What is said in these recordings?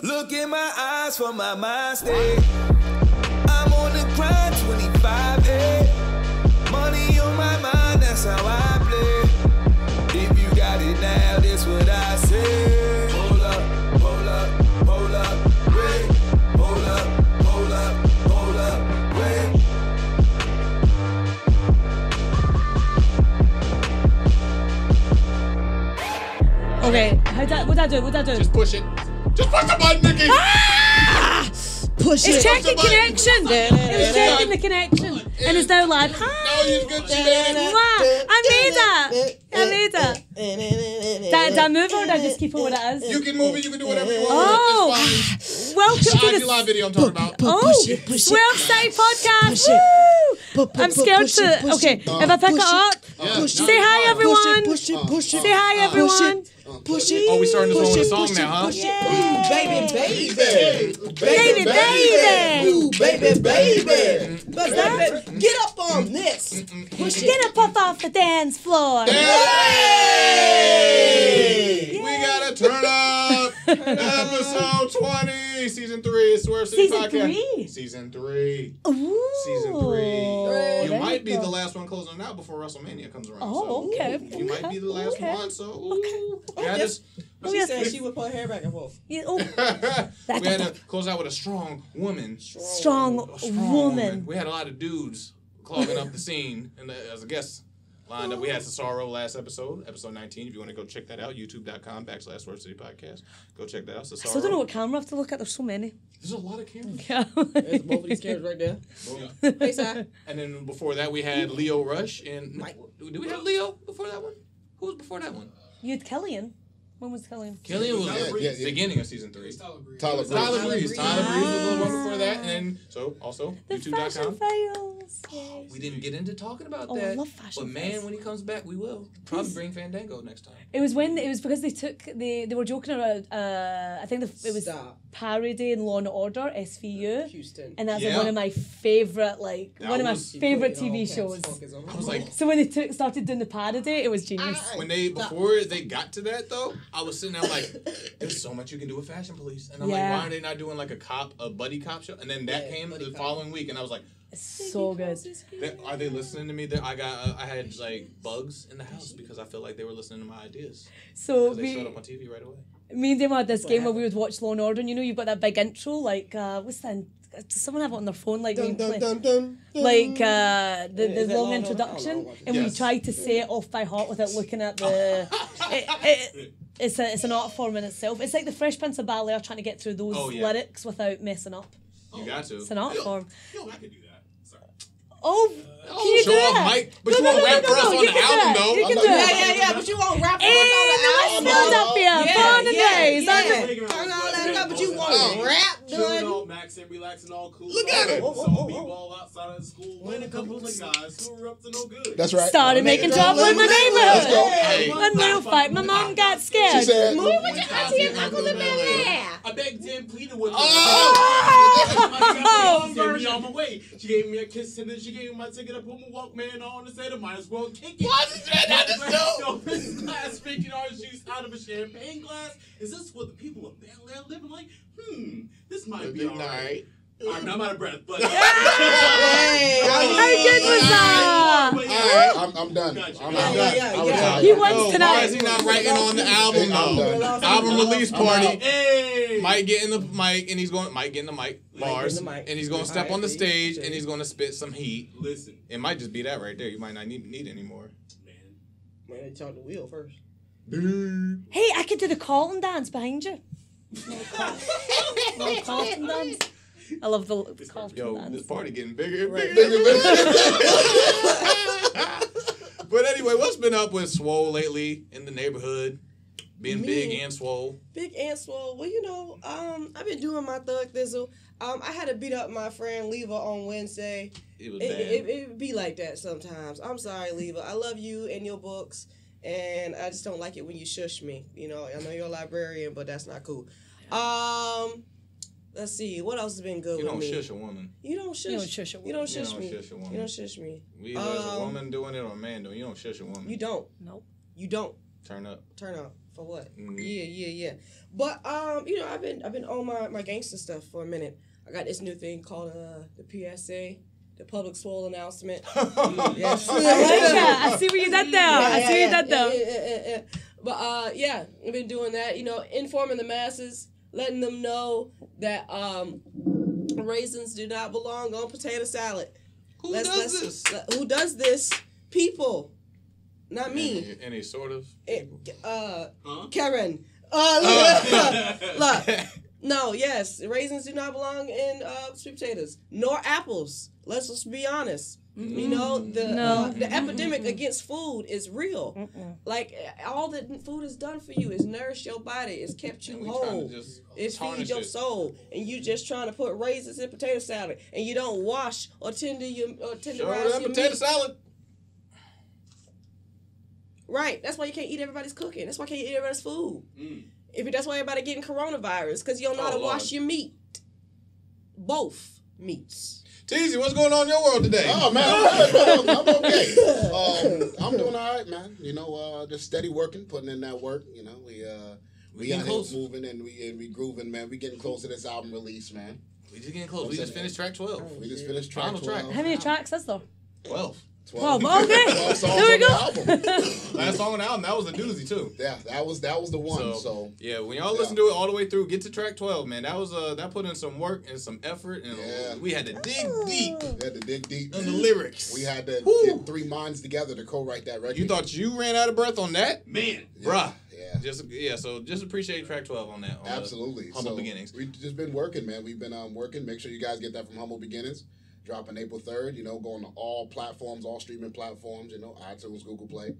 Look in my eyes for my mind state. I'm on the grind 25 days. Money on my mind, that's how I play. If you got it now, this what I say. Hold up, hold up, hold up, wait. Hold up, hold up, hold up, wait. Okay, what'd I do? Just push it. Just push the button, Nikki! Ah! Push it. It's checking connection. It's checking the connection. And it's now live. No, you good. She made it. Wow, I made it. Did I move or did I just keep it what it is? You can move it. You can do whatever you want. Oh, It's fine. welcome to IG the live video I'm talking about. Swerve City podcast. Woo! I'm scared to. Okay, if I pick it up, say hi everyone. Say hi everyone. Push it. Oh, we starting this one with a song now, huh? Baby. Baby. Baby. Get up on this. Push it. Get up off the dance floor. Hey! We gotta turn up. Episode 20, season 3, Swerve City podcast. Season 3. Ooh. Season 3. You might be go. the last one closing out before WrestleMania comes around. Oh, okay. You might be the last one, so ooh. She said she would put her hair back and forth. Yeah, oh. We had to close out with a strong woman. Strong woman. We had a lot of dudes clogging up the scene, and as a guest lined up, we had Cesaro last episode 19. If you want to go check that out, youtube.com/Swerve City Podcast. Go check that out. Cesaro. I still don't know what camera I have to look at. There's so many. There's a lot of cameras. Yeah. There's both of these cameras right there. Hey, Si. And then before that, we had Leo Rush. And did we have Leo before that one? Who was before that one? You had Killian. When was Killian? Killian was the beginning of season 3. Tyler Breeze was the one before that. And then, so also, The fashion youtube.com. fails. Yes. We didn't get into talking about I that. love fashion But man, fails. when he comes back, we will. Probably bring Fandango next time. It was because they were joking around. I think it was Parody in Law and Order SVU, Houston. and that's like one of my favorite favorite TV shows. I was like, So when they started doing the parody, it was genius. before they got to that though, I was sitting there like, there's so much you can do with Fashion Police, and I'm like, why are they not doing like a buddy cop show? And then that came the following week, and I was like, It's so good. Are they listening to me? I had like bugs in the house because I feel like they were listening to my ideas. So They showed up on TV right away. me and Demo had this game where we would watch Law and Order, and you've got that big intro, like what's that? Does someone have it on their phone? Like the long introduction, and we try to say it off by heart without looking at the. It's an art form in itself. It's like the Fresh Prince of Bel-Air trying to get through those lyrics without messing up. You got to. It's an art form. Yo, I could do that. Sorry. Oh, can you show do off that? Mike, but you won't rap for us on the album though. You can do it. Yeah, but you won't rap for us Hey, on the album. Philadelphia, born and raised. Turn all that up, but you won't rap, Chilling done. all max and relaxing, all cool. Look at it. Some b-ball outside of school. When a couple of guys who were up to no good. That's right. Started making trouble in the Let's go. neighborhood. Hey. One little fight, my mom got scared. She said, Move with your auntie and uncle in there. I begged Tim Peter with Oh! send me on my way. She gave me a kiss and then she gave me my ticket. I put my Walkman on and said I might as well kick it. Why is that not the show? Yo, this glass making orange juice out of a champagne glass. Is this what the people of Bel Air living like? This might be alright. Alright, now I'm out of breath, but Hey, How good was that? I'm done. I'm done. Yeah. He won Why tonight. is he not writing on the album I'm though? done. Album release party. hey, Mike getting the mic, and he's going. Mike getting the mic bars, getting the mic. and he's going to step on the stage, and he's going to spit some heat. listen, It might just be that right there. You might not need anymore. man. Man, they charge the wheel first. Hey, I could do the Carlton dance behind you. Little Carlton dance. I love the Carlton Yo, dance. this party getting bigger and bigger. But anyway, what's been up with Swole lately in the neighborhood? Being big and swole. Big and swole. Well, you know, I've been doing my thug thizzle. I had to beat up my friend Leva on Wednesday. It was bad. It be like that sometimes. I'm sorry, Leva. I love you and your books, and I just don't like it when you shush me. You know, I know you're a librarian, but that's not cool. Let's see. What else has been good You with don't me? shush a woman. You don't shush. You don't shush a woman. You don't shush You me. don't shush a woman. You don't shush me. Either as a woman doing it or a man doing it. You don't shush a woman. You don't. Nope. You don't. Turn up. Turn up. For what? Mm-hmm. Yeah. But you know, I've been on my gangster stuff for a minute. I got this new thing called the PSA, the public swole announcement. Yes. I like that. I see what you did there. Yeah. But yeah, I've been doing that. You know, informing the masses, letting them know that raisins do not belong on potato salad. Who does this? Who does this? People, not me. Any sort of. Karen. Look. No, yes, raisins do not belong in sweet potatoes, nor apples. Let's just be honest. You know, the epidemic against food is real. Like, all that food has done for you is nourish your body, it's kept you whole, it's feed your soul, and you just trying to put raisins in potato salad, and you don't wash or tenderize your potato meat. salad. Right, that's why you can't eat everybody's cooking. That's why you can't eat everybody's food. That's why everybody getting coronavirus, because you don't know how to wash your meat. Both meats. Teasy, what's going on in your world today? Oh, man, I'm okay. I'm doing all right, man. You know, just steady working, putting in that work. You know, we getting close. Moving and we grooving, man. We getting close to this album release, man. We just getting close. We just finished track 12. We just finished track 12. How many tracks is there? 12. 12. Okay. 12 songs There we go. on the album. Last song on the album, that was a doozy too. Yeah, that was the one. So yeah, when y'all listen to it all the way through, get to track 12, man. That was that put in some work and some effort, and we had to dig deep. We had to dig deep on the lyrics. We had to get three minds together to co-write that record. You thought you ran out of breath on that, man, bruh? Yeah. So just appreciate track 12 on that. Absolutely. Humble Beginnings. We've just been working, man. We've been working. Make sure you guys get that from Humble Beginnings. Dropping April 3rd, you know, going to all platforms, all streaming platforms, you know, iTunes, Google Play,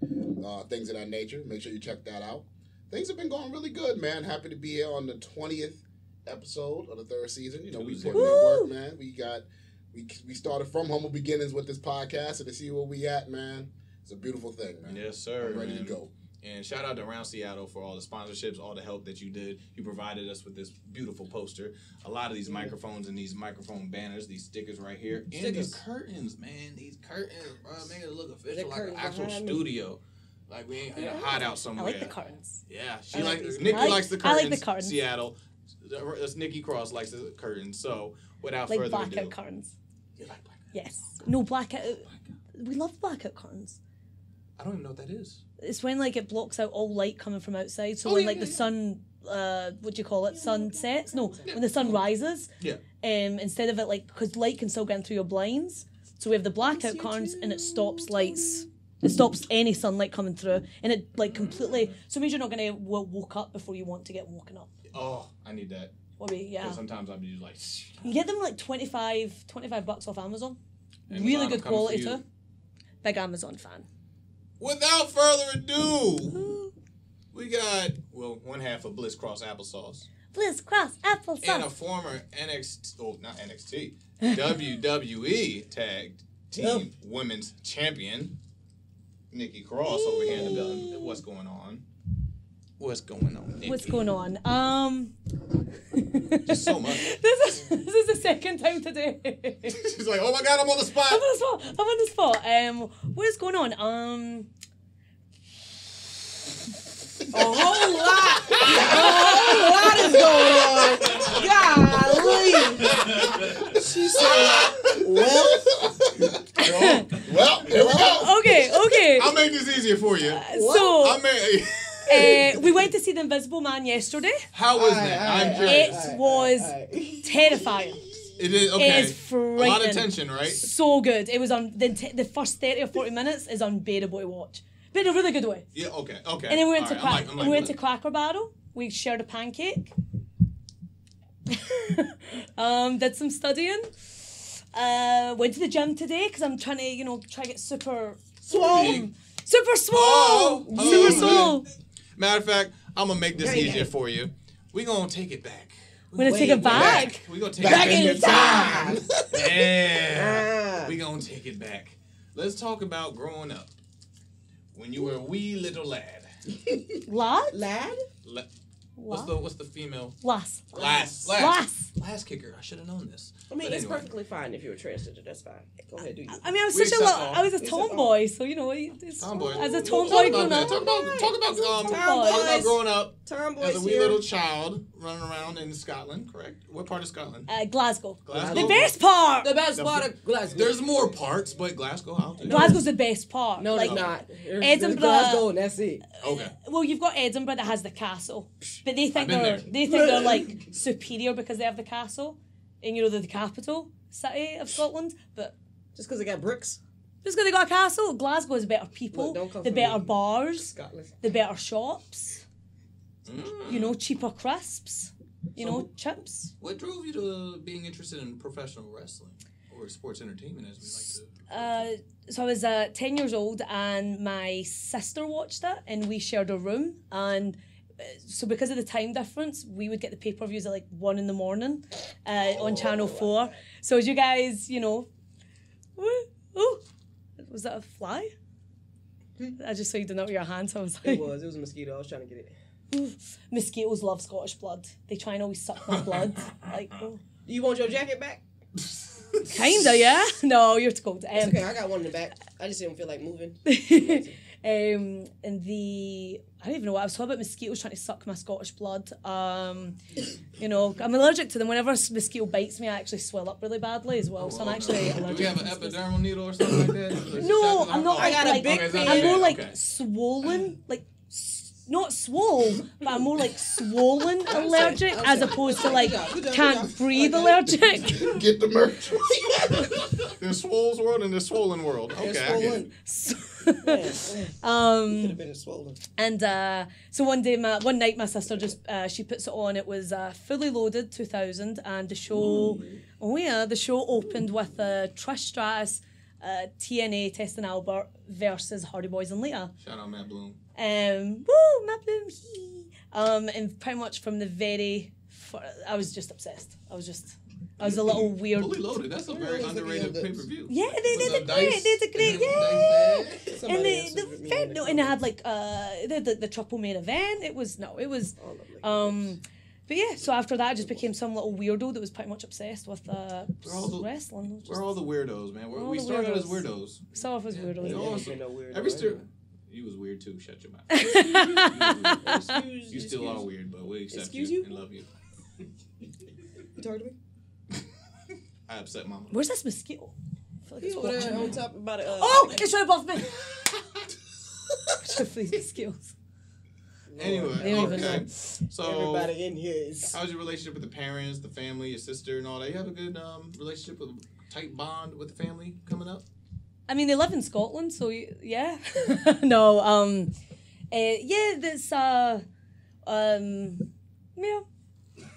things of that nature. Make sure you check that out. Things have been going really good, man. Happy to be here on the 20th episode of the 3rd season. You know, we put in that work, man. We started from Humble Beginnings with this podcast, and to see where we at, man, it's a beautiful thing, man. Yes, sir. I'm ready to go. And shout out to Around Seattle for all the sponsorships, all the help that you did. You provided us with this beautiful poster. A lot of these microphones and these microphone banners, these stickers right here. And these curtains, man. These curtains, bro, make it look official, like an actual studio. Like we ain't in a hideout somewhere. I like the curtains. Yeah, Nikki likes the curtains. I like the curtains. Seattle. Nikki Cross likes the curtains. So without like further ado. blackout curtains. You like blackout? Yes. No, blackout. We love blackout curtains. I don't even know what that is. It's when like it blocks out all light coming from outside. So when the sun, what do you call it? Sun sets? No, when the sun rises. Yeah. Instead of it like, because light can still get in through your blinds. So we have the blackout curtains and it stops lights. It stops any sunlight coming through, and it like completely. So it means you're not gonna woke up before you want to get woken up. Oh, I need that. Yeah. Sometimes I'll be like. You get them like $25 off Amazon. Really good quality too. Big Amazon fan. Without further ado, we got, one half of Bliss Cross Applesauce. Bliss Cross Applesauce. And a former WWE Tag Team Women's Champion, Nikki Cross, over here in the building. What's going on? What's going on, Nikki? What's going on? Just so much. This is the second time today. She's like, oh my God, I'm on the spot. I'm on the spot. What's going on? A whole lot is going on. Golly. She said, well, here we go. Okay. I'll make this easier for you. We went to see The Invisible Man yesterday. How was that? I'm curious. It was terrifying. It is, okay. It is frightening. A lot of tension, right? So good. It was on the first 30 or 40 minutes is unbearable to watch. But in a really good way. Yeah, okay. And then we went to Cracker Barrel. We shared a pancake. Did some studying. Went to the gym today because I'm trying to, try to get super swole. Super swole! Super swole! Matter of fact, I'm going to make this easier for you. We're going to take it back. We're going to take it back? We're going to take it back in time! Yeah. We're going to take it back. Let's talk about growing up. When you were a wee little lad. Lad? Lad? What's the female? Lass. Lass kicker. I should have known this. I mean, But it's anyway. perfectly fine if you're a transgender. That's fine. Go ahead, do you? I mean, I was We such a accept all. I was a We accept tomboy, so you know, Tomboy. as a Talk tomboy about growing that. up. Talk about Tomboys. growing up Tomboys as a wee here. little child running around in Scotland. Correct. What part of Scotland? Glasgow. Glasgow. The best part. The best part of Glasgow. There's more parts, but Glasgow. I'll take it. Glasgow's the best part. No, like, it's not. There's Edinburgh- Glasgow, and that's it. Okay. Well, you've got Edinburgh that has the castle, but they think been they're like superior because they have the castle, and you know they're the capital city of Scotland. But Just because they got bricks. just because they got a castle, Glasgow has better people, Look, don't come the for better me. bars, Scotland. the better shops. You know, cheaper crisps. You So- know, chips. What drove you to being interested in professional wrestling or sports entertainment, as we like to? So I was 10 years old, and my sister watched it, and we shared a room. And so because of the time difference, we would get the pay-per-views at like 1 a.m. On Channel 4. So as you guys, you know, oh, was that a fly? I just saw you doing that with your hands. So I was like, It was a mosquito. I was trying to get it. mosquitoes love Scottish blood. They try and always suck my blood. Like, oh. Do you want your jacket back? Kinda, yeah. No, you're too cold. It's okay, I got one in the back. I just didn't feel like moving. And I don't even know what I was talking about. Mosquitoes trying to suck my Scottish blood. You know, I'm allergic to them. Whenever a mosquito bites me, I actually swell up really badly as well. So I'm actually allergic. Do you have an epidermal needle or something like that? No, I'm not. I got a like, big it's not I'm that more bad, like okay. swollen, like not swole, but I'm more like swollen allergic as opposed to like Good job. can't breathe allergic. Get the merch. There's Swole's world and there's Swollen world. Okay, I get it. Could have been swollen. And so one night my sister just she puts it on. It was Fully Loaded 2000, and the show. Oh yeah, the show opened with Trish Stratus, TNA, Testin Albert versus Hardy Boys and Lita. Shout out Matt Bloom. Woo, Matt Bloom. And pretty much from the I was just obsessed. I was a little weird. Fully Loaded. That's a very underrated pay-per-view. Yeah, they did a great, yeah. And they had like they had the triple main event. It was. But yeah, so after that, I just became some little weirdo that was pretty much obsessed with wrestling. We're all the weirdos, man. all We the started as weirdos. weirdos. Some of us weirdos. You know, Yeah. also- No weird. Every you was weird too. Shut your mouth. You still are weird, but we accept Excuse you you? and love you. You talking to me? I upset mama. Where's this mosquito? I feel like it's Over there watching on me. top about it. Oh, it's right above me. Should please mosquitoes. Anyway, They don't even okay. know. So, Everybody in here is. how's your relationship with the parents, the family, your sister, and all that? You have a good relationship with tight bond with the family coming up? I mean, they live in Scotland, so yeah. No, yeah, this, yeah.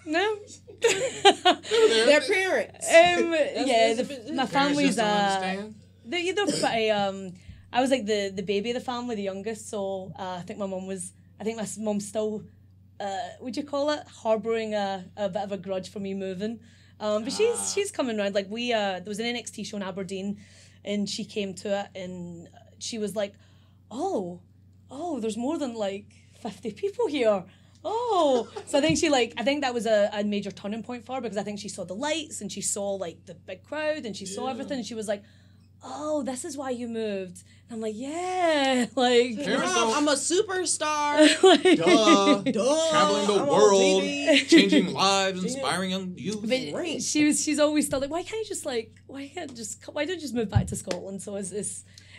No. Their parents. Yeah, my Parents family's, just don't understand? they're pretty, I was like the baby of the family, the youngest, so I think my mum's still, would you call it, harbouring a bit of a grudge for me moving. But she's coming round. Like there was an NXT show in Aberdeen, and she came to it, and she was like, oh, there's more than like 50 people here. Oh, so I think that was a major turning point for her, because I think she saw the lights and she saw like the big crowd and she saw everything, and she was like, oh, this is why you moved. And I'm like, yeah, like, Parents don't- I'm a superstar. like Duh. Traveling the I'm on world, TV. changing lives, inspiring young youth. But she's always still like, why don't you just move back to Scotland? So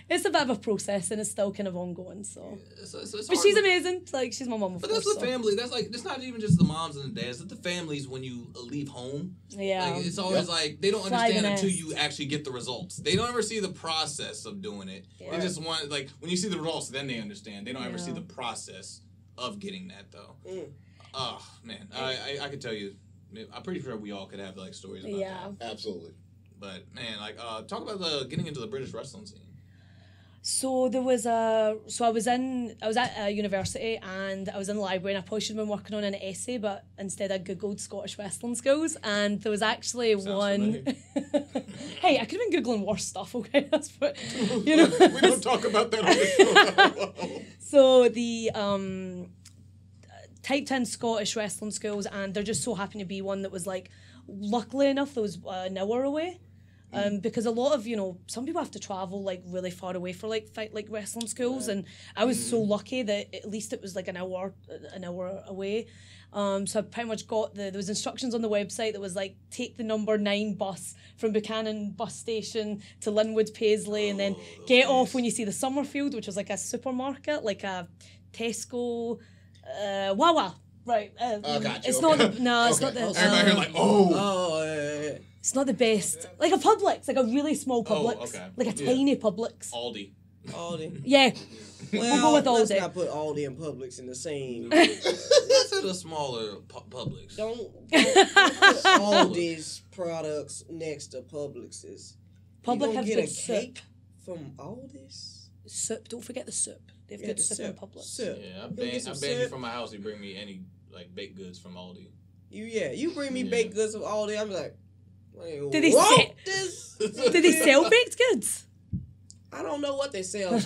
it's a bit of a process, and it's still kind of ongoing. So, It's but hard, she's amazing. Like, she's my mum. But that's the family. That's like, it's not even just the moms and the dads. It's the families when you leave home. Yeah. Like, it's always like, they don't Fly the understand until nest. you actually get the results. They don't ever see the process of doing it. They just want, like, when you see the results, then they understand. They don't ever see the process of getting that, though. Oh, man. I could tell you, I'm pretty sure we all could have, like, stories about that. Absolutely. But, man, like, talk about getting into the British wrestling scene. So there was I was at university, and I was in the library, and I probably should have been working on an essay, but instead I googled Scottish wrestling schools, and there was actually one. Hey, I could have been googling worse stuff. Okay, that's what you know. We don't talk about that on the show. So the typed in Scottish wrestling schools, and there just so happened to be one that was like, luckily enough, that was an hour away. Because a lot of, some people have to travel like really far away for like wrestling schools, and I was so lucky that at least it was like an hour away. So I pretty much got there was instructions on the website that was like, take the number 9 bus from Buchanan bus station to Linwood Paisley, and then get off when you see the Summerfield, which was like a supermarket, like a Tesco, Wawa. Right. Gotcha. It's not the, no, it's not the. Everybody here like, oh. It's not the best. Like a Publix, like a really small Publix. Oh, okay. Like a tiny Publix. Aldi. Yeah. Well, we'll go with let's Aldi. not put Aldi and Publix in the same. That's at a smaller Publix. Don't put Aldi's products next to Publix's. Publix have get good a soup. cake from Aldi's. Soup. Don't forget the soup. They've got soup in Publix. Soup. Yeah, I You banned get some you soup? from my house. You bring me any like baked goods from Aldi. You bring me baked goods from Aldi. I'm like, Did they this? Did they sell baked goods? I don't know what they sell. Look,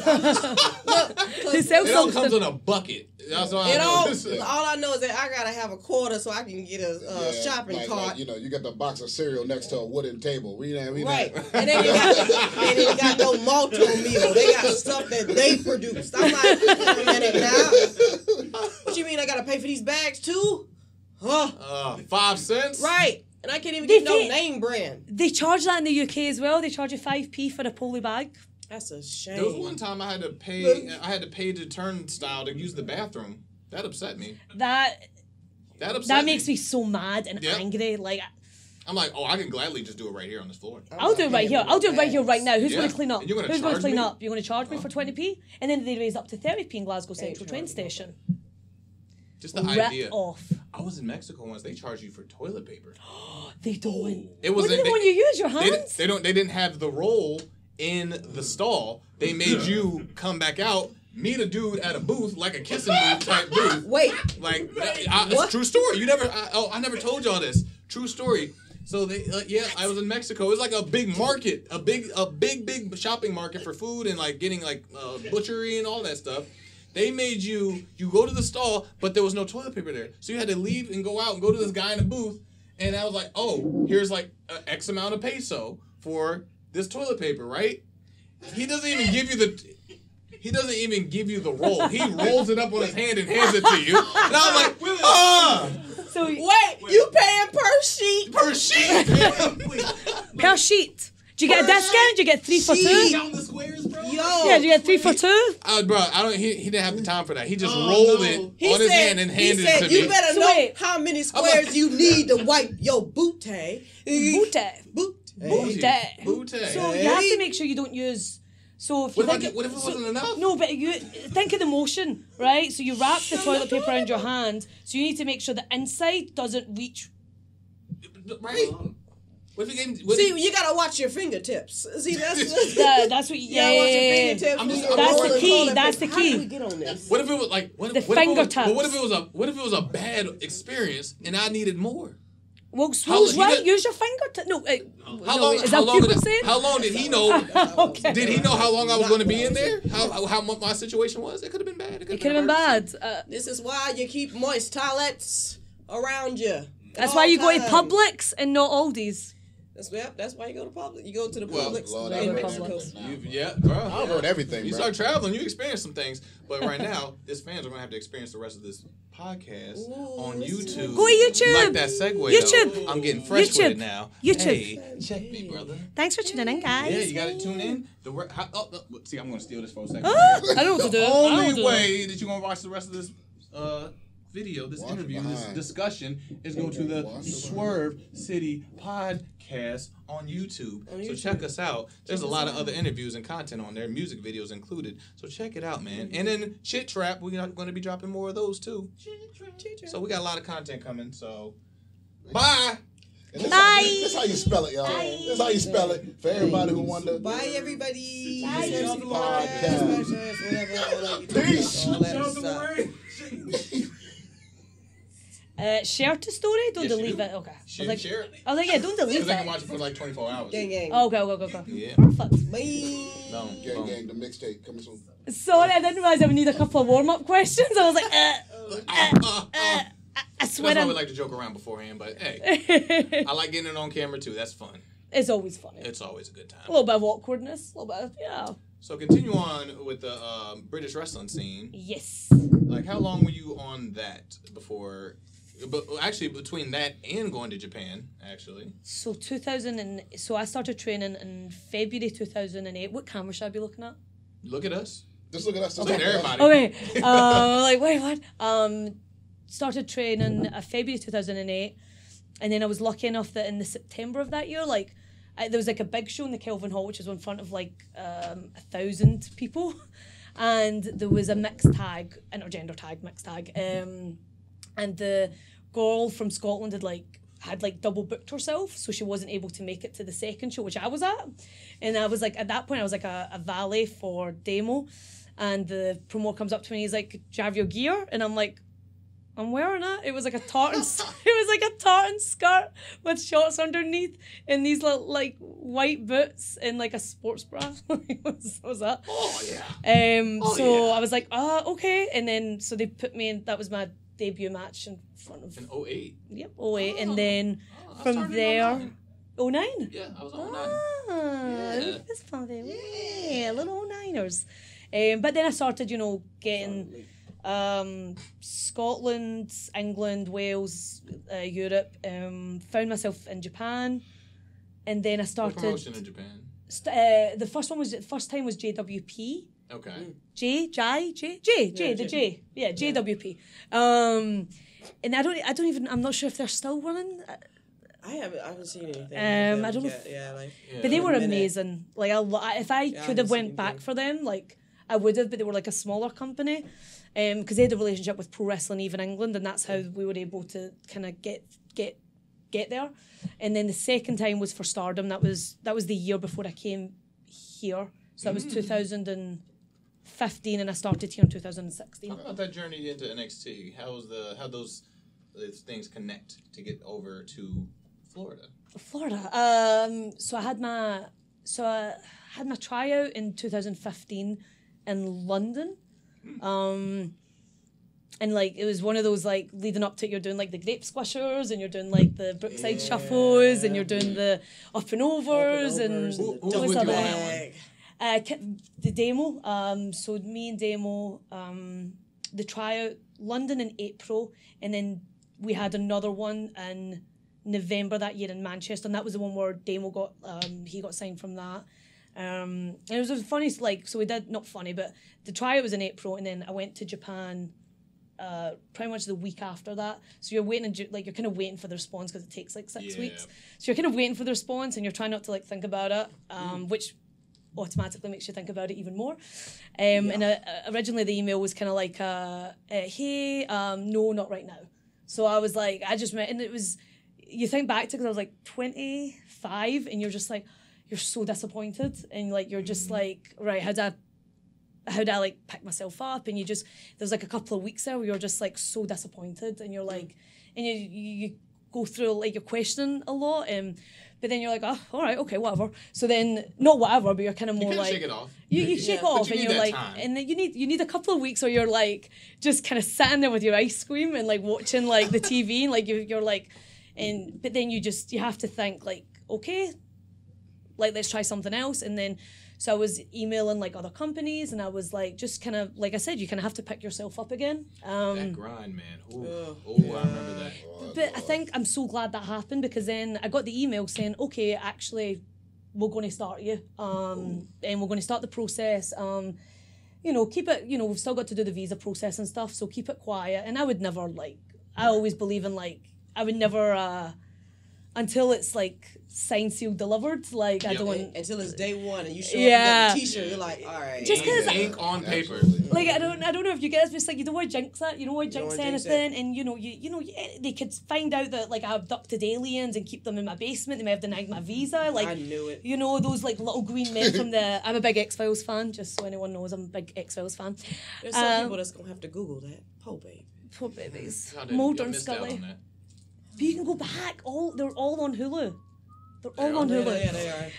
They sell It all something. comes in a bucket. That's all I It know. all I know is that I gotta have a quarter so I can get a shopping cart. Like, you got the box of cereal next to a wooden table. Right. And then they got no malto meal. They got stuff that they produced. I'm like, wait a minute now. What you mean I gotta pay for these bags too? Huh? 5 cents. Right. And I can't even They get no pay- name brand. They charge that in the UK as well. They charge you 5p for a poly bag. That's a shame. There was one time I had to pay. I had to pay the turnstile to use the bathroom. That upset me. That That makes me so mad and Yep. angry. Like, I'm like, oh, I can gladly just do it right here on this floor. I'll do it right here. I'll do it right here, right now. Who's Yeah. going to clean up? And you're gonna Who's going to charge clean me? up? You're going to charge me for 20p? And then they raise up to 30p in Glasgow Central train charging station. Just the Rip idea. off. I was in Mexico once. They charge you for toilet paper. They don't. It was What do they want you to use? Your hands? They didn't have the roll in the stall. They made you come back out, meet a dude at a booth, like a kissing booth type booth. Wait. Like, it's a true story. I never told y'all this. True story. So I was in Mexico. It was like a big market, a big shopping market for food and like getting like butchery and all that stuff. They made you go to the stall, but there was no toilet paper there. So you had to leave and go out and go to this guy in the booth. And I was like, oh, here's like X amount of peso for this toilet paper, right? He doesn't even give you the roll. He rolls it up on his hand and hands it to you. And I was like, ah! So Wait, you paying per sheet? Per sheet! per sheet. Do you get a discount? Do you get 3 for 2? Count the squares, bro. Yo. Yeah, do you get 3 for 2? Bro, he didn't have the time for that. He just rolled it on his hand and handed it to you me. better So know wait. how many squares you need to wipe your booty. Booty. So you have to make sure you don't use. So if you What think if it wasn't enough? No, but you think of the motion, right? So you wrap the toilet paper around your hand. So you need to make sure the inside doesn't reach. Right? What if he gave See, you gotta watch your fingertips. See, that's That's what. you Yeah, gotta watch your yeah, yeah. fingertips. I'm just- when you're That's the rolling key, toilet that's paper. the key. How do we get on this? What if it was like what The if it was, fingertips. but what if it was a bad experience and I needed more? Well, Swole's he right. did- Use your fingertip. No, How no, long? is How that long what did you were saying? how long did he know? Okay. Did he know how long I was going to be in there? How my situation was? It could have been bad. It could have been bad. This is why you keep moist toilets around you. That's why you go to Publix and not Aldi's. That's why you go to Publix. You go to the Well, Publix Lord, in I Mexico. Yeah, bro. I've heard everything, You bro. start traveling, you experience some things. But right now, as fans are going to have to experience the rest of this podcast on YouTube. Go to YouTube. You like that segue, YouTube. though. I'm getting fresh with YouTube. it now. YouTube. Hey, check me, brother. Thanks for tuning in, guys. Yeah, you got to tune in. See, I'm going to steal this for a second. I don't know what to do. The I don't know what only to do. way that you're going to watch the rest of this video, this Watch interview, this behind. discussion is go to the Watch Swerve City podcast on YouTube. So check us out. There's a lot of other interviews and content on there, music videos included. So check it out, man. And then Chit Trap, we're going to be dropping more of those too. So we got a lot of content coming. So bye. And this Bye. That's how you spell it, y'all. That's how you spell it. For everybody who wonder. Bye, everybody. Bye. Podcast. Peace. All that aside. Share to story? Don't Yes, you delete do. it. Okay. Share it. I was like, yeah, don't delete Because I can it. watch it for like 24 hours. Gang, gang. Oh, okay. Yeah. Perfect. Bye. Boom. Gang, Boom. gang, the mixtape coming soon. Sorry, I didn't realize I would need a couple of warm-up questions. I was like, I swear That's why we like to joke around beforehand, but hey, I like getting it on camera too. That's fun. It's always funny. It's always a good time. A little bit of awkwardness, a little bit of, yeah. So continue on with the British wrestling scene. Yes. Like, how long were you on that before? But actually, between that and going to Japan, actually. So I started training in February 2008. What camera should I be looking at? Look at us. Just look at us. Look at everybody. Okay. Like, wait, what? Started training February 2008, and then I was lucky enough that in the September of that year, like, there was like a big show in the Kelvin Hall, which was in front of like 1,000 people, and there was a mixed tag, intergender tag, mixed tag, and the girl from Scotland had double booked herself, so she wasn't able to make it to the second show, which I was at. And I was like, at that point, I was like a valet for Demo, and the promoter comes up to me and he's like, "Do you have your gear?" And I'm like, "I'm wearing it." It was like a tartan skirt with shorts underneath and these like white boots and like a sports bra. What was that? Oh yeah. I was like, okay. And then so they put me in. That was my debut match in front of. In 08. Yep, 08, and then from there. 09? Yeah, I was on 09. Yeah. It's fun there. Yeah, little 09ers. But then I started, getting Scotland, England, Wales, Europe. Found myself in Japan, and then I started. What promotion in Japan? The first time was JWP. Okay. J, JWP. And I'm not sure if they're still running. I haven't seen anything. I don't know. But they were amazing. Like, if I could have went back for them, like I would have. But they were like a smaller company, because they had a relationship with Pro Wrestling Even England, and that's how we were able to kind of get there. And then the second time was for Stardom. That was the year before I came here. So that was 2015, and I started here in 2016. Talk about that journey into NXT. How those things connect to get over to Florida? So I had my tryout in 2015 in London. And like it was one of those like leading up to it, you're doing like the grape squishers and you're doing like the Brookside shuffles and you're doing the up and overs and who was with you on that one? The Demo. So me and Demo, the tryout London in April, and then we had another one in November that year in Manchester, and that was the one where Demo got he got signed from that. And it was funny, like, so we did, not funny, but the tryout was in April, and then I went to Japan pretty much the week after that. So you're waiting, like, you're kind of waiting for the response because it takes like 6 weeks. So you're kind of waiting for the response, and you're trying not to like think about it, which automatically makes you think about it even more. And originally the email was kind of like, hey, no, not right now. So I was like, I just met, and it was, you think back to, because I was like 25, and you're just like, you're so disappointed, and like you're just like, right, how do I like pick myself up? And you just, there's like a couple of weeks there where you're just like so disappointed, and you're like, and you go through like you're questioning a lot, but then you're like, oh, all right, okay, whatever. So then, not whatever, but you're kind of more like, shake it off. You shake it off, and you're like, time. and then you need a couple of weeks where you're like just kind of sitting there with your ice cream and like watching like the TV, and like you're like, but then you have to think like, okay, like let's try something else. And then so I was emailing like other companies, and I was like, just kind of, like I said, you kind of have to pick yourself up again. That grind, man. I remember that. But I think I'm so glad that happened, because then I got the email saying, okay, actually, we're going to start you, and we're going to start the process. Keep it, we've still got to do the visa process and stuff, so keep it quiet. And I would never I always believe in I would never, until it's like signed, sealed, delivered. Like I don't want until it's day one and you show up with a T-shirt. You're like, all right. Just because ink on paper. Like I don't know if you guys, but it's like you don't want to jinx it. You don't want to jinx anything, and they could find out that like I abducted aliens and keep them in my basement. They may have denied my visa. Like I knew it. Those like little green men from the. I'm a big X-Files fan. Just so anyone knows, I'm a big X-Files fan. There's some people that's gonna have to Google that. Poor babies. Mulder and Scully. But you can go back. They're all on Hulu. They're all on Hulu. Yeah, they are.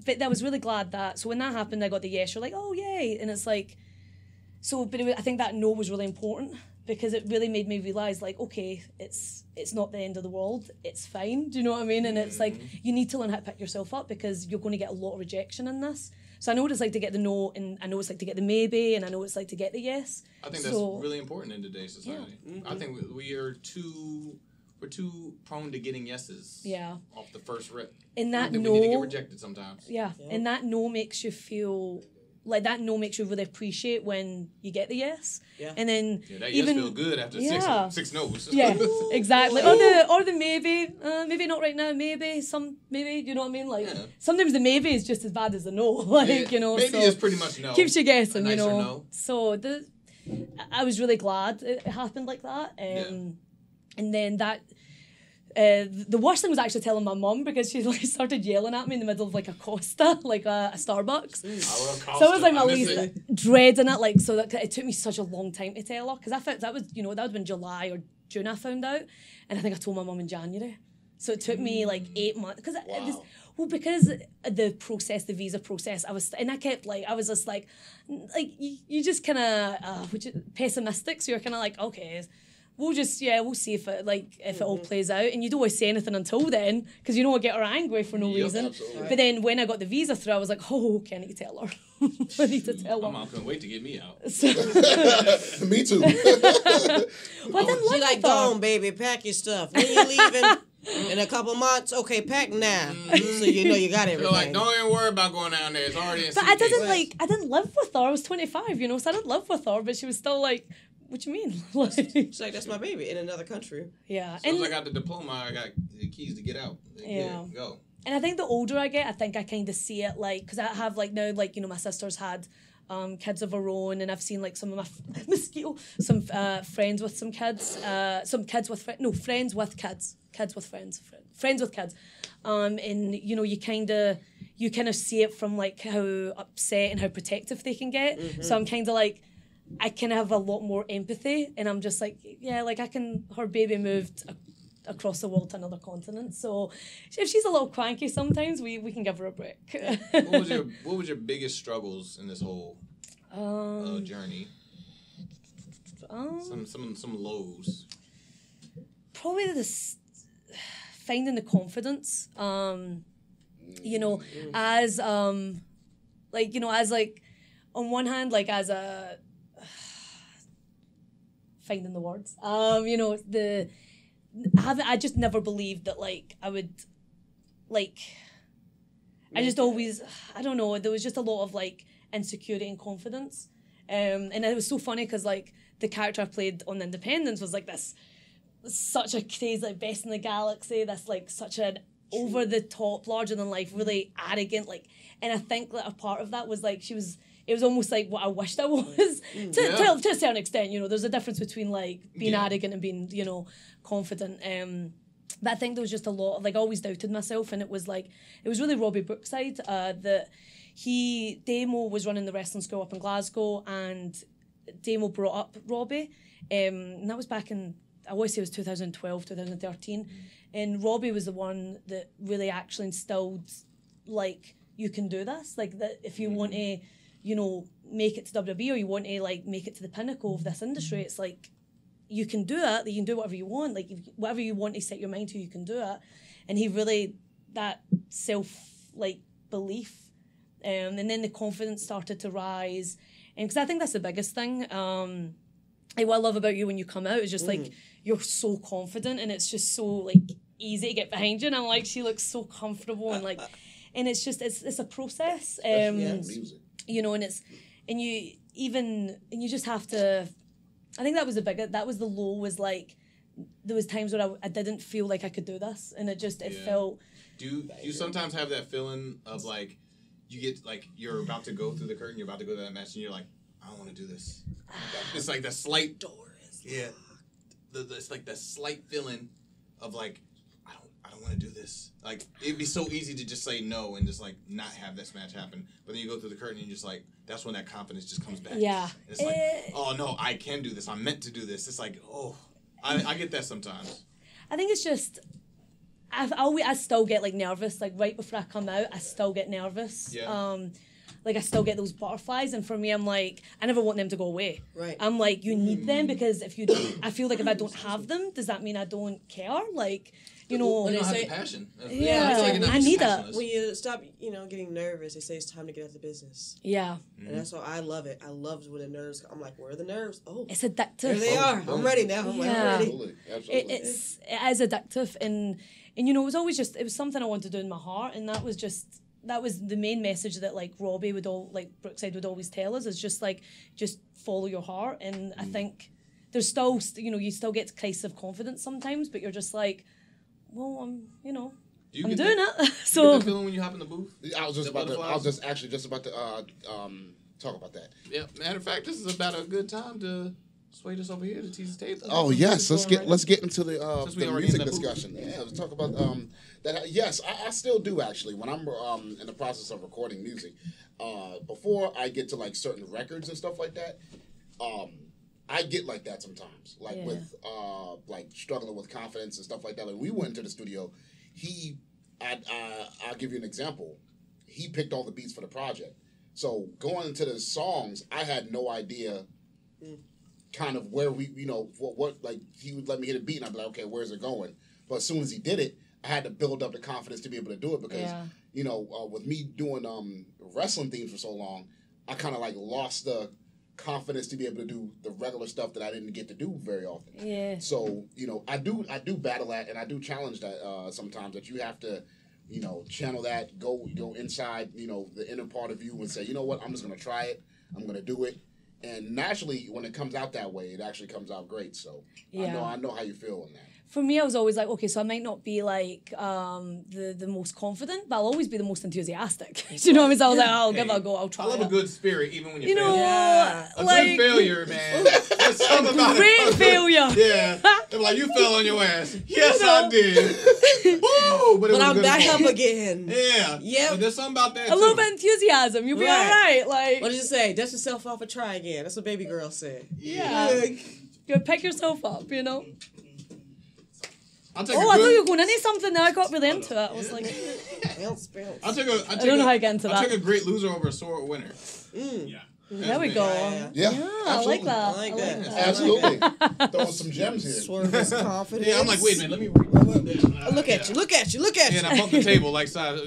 But I was really glad that. So when that happened, I got the yes. You're like, oh yay, and it's like, so. But I think that no was really important, because it really made me realise, like, okay, it's not the end of the world. It's fine. Do you know what I mean? And it's like, you need to learn how to pick yourself up because you're going to get a lot of rejection in this. So I know what it's like to get the no, and I know what it's like to get the maybe, and I know what it's like to get the yes. I think that's really important in today's society. Yeah. I think we're too prone to getting yeses. Yeah. Off the first rip. And that we no, need to get rejected sometimes. Yeah. And that no makes you feel like that no makes you really appreciate when you get the yes. Yeah. And then that even yes feel good after six no's. Yeah, exactly. Or the maybe, maybe not right now, maybe, you know what I mean? Like sometimes the maybe is just as bad as the no. Like, you know. Maybe is pretty much no. Keeps you guessing, you know. No. So I was really glad it happened like that. And then that the worst thing was actually telling my mum, because she like started yelling at me in the middle of like a Costa, like a Starbucks. So I was like my least dreading it, like, so that it took me such a long time to tell her, because I thought that would have been July or June I found out, and I think I told my mum in January. So it took me like 8 months, because because the visa process, I was just like you just kind of pessimistic, so you're kind of like, okay, we'll see if it all plays out, and you don't always say anything until then, because you don't want to get her angry for no reason. Absolutely. But then when I got the visa through, I was like, oh, okay, I need to tell her. I need to tell her. My mom couldn't wait to get me out. Me too. Well, she like, go on, baby, pack your stuff. When you leaving? In a couple months, okay, pack now. So you know you got everything. Like, don't even worry about going down there. It's already in But I didn't live with her. I was 25, you know, so I didn't live with her, but she was still like, what you mean? She's like, that's my baby in another country. Yeah. As soon as I got the diploma, I got the keys to get out. Go. And I think the older I get, I think I kind of see it like, because I have like now, like, you know, my sister's had kids of her own, and I've seen like some of my friends with some kids, friends with kids, and you know, you kind of see it from like how upset and how protective they can get. Mm-hmm. So I'm kind of like, I can have a lot more empathy, and I'm just like, yeah, like her baby moved across the world to another continent, so if she's a little cranky sometimes, we can give her a break. What was your biggest struggles in this whole journey? Some lows. Probably finding the confidence. You know, as on one hand, like as a finding the words. You know, I just never believed that like I would like. I just always, I don't know. There was just a lot of like insecurity and confidence, and it was so funny because like the character I played on Independence was like this, such a crazy, like best in the galaxy. This like such an over the top, larger than life, really arrogant, like. And I think that a part of that was like it was almost like what I wished I was to a certain extent. You know, there's a difference between like being arrogant and being, you know, confident. But I think there was just a lot of, like, I always doubted myself, and it was really Robbie Brookside that Damo was running the wrestling school up in Glasgow, and Damo brought up Robbie, and that was back in, I want to say it was 2012, 2013, and Robbie was the one that really actually instilled, like, you can do this, like, that if you want to, you know, make it to WWE, or you want to, like, make it to the pinnacle of this industry, it's like, you can do it, you can do whatever you want, like, whatever you want to set your mind to, you can do it. And he really, that self, like, belief, and then the confidence started to rise, and because I think that's the biggest thing. Like, what I love about you when you come out is just, like, you're so confident, and it's just so, like, easy to get behind you, and I'm like, she looks so comfortable, and, like, and it's just, it's a process, music. You know, and you just have to, I think that was the low, was like, there was times where I didn't feel like I could do this, and it felt. Do you sometimes have that feeling of like, you get like, you're about to go through the curtain, you're about to go to that match, and you're like, I don't want to do this. It's like the slight door is it's like that slight feeling of like, I don't want to do this. Like, it'd be so easy to just say no and just like not have this match happen. But then you go through the curtain and you're just like, that's when that confidence just comes back. Yeah. And it's like, oh no, I can do this. I'm meant to do this. It's like, oh, I get that sometimes. I think it's just, I still get like nervous. Like right before I come out, I still get nervous. Yeah. like I still get those butterflies, and for me, I'm like, I never want them to go away. Right. I'm like, you need them, because if you don't, I feel like if I don't have them, does that mean I don't care? Like, you know, You don't have say- the passion. I need that. When you stop, getting nervous, they say it's time to get out the business. Yeah. And that's why I love it. I love when the nerves. I'm like, where are the nerves? Oh, It's addictive. there they are. I'm ready now. I'm like, I'm ready. Absolutely. Absolutely. It is addictive, and you know, it was something I wanted to do in my heart, and that was the main message that like Robbie Brookside would always tell us, is just like, just follow your heart. And I think there's still, you still get crisis of confidence sometimes, but you're just like, well, I'm doing it. So You get that feeling when you hop in the booth? I was actually just about to talk about that. Yeah. Matter of fact, this is about a good time to sway this over here to Teasy's tape. Oh yes, let's get into the we already music in that booth. discussion. Yeah, let's talk about that. Yes, I still do actually. When I'm in the process of recording music, before I get to like certain records and stuff like that, I get like that sometimes, like with like struggling with confidence and stuff like that. When we went into the studio, I'll give you an example. He picked all the beats for the project. So going into the songs, I had no idea kind of where we, what like he would let me hit a beat and I'd be like, okay, where's it going? But as soon as he did it, I had to build up the confidence to be able to do it because, with me doing wrestling themes for so long, I kind of like lost the confidence to be able to do the regular stuff that I didn't get to do very often. Yeah. So, I do battle that, and I do challenge that sometimes, that you have to, channel that, go inside, the inner part of you and say, you know what, I'm just going to try it. I'm going to do it. And naturally, when it comes out that way, it actually comes out great. So I know how you feel on that. For me, I was always like, okay, so I might not be like the most confident, but I'll always be the most enthusiastic. Do you know what I mean? So I was like, I'll give it a go, I'll try I love it. a good spirit, even when you You fail. know, Yeah. A like, good failure, man. There's something about great it. failure. Yeah. They're like, you fell on your ass. Yes, I did. Woo! But But I'm back up again. Yeah. Yep. But there's something about that, A little too. bit of enthusiasm, you'll be Right. all right. Like, What did you say? Dust yourself off and try again. That's what baby girl said. yeah. You pick yourself up, I'll take Oh, I thought you were going into something now. I got really into it. I was like, Bounce, bounce. I don't know how to get into I that. took a great loser over a sore winner. Yeah. there we go. Yeah, I like that. I like that. Absolutely. Throwing some gems here. Swerve is confidence. Yeah, I'm like, wait a minute, let me read that. Look at you, look at you, look at you. Yeah, and I bumped the table like side.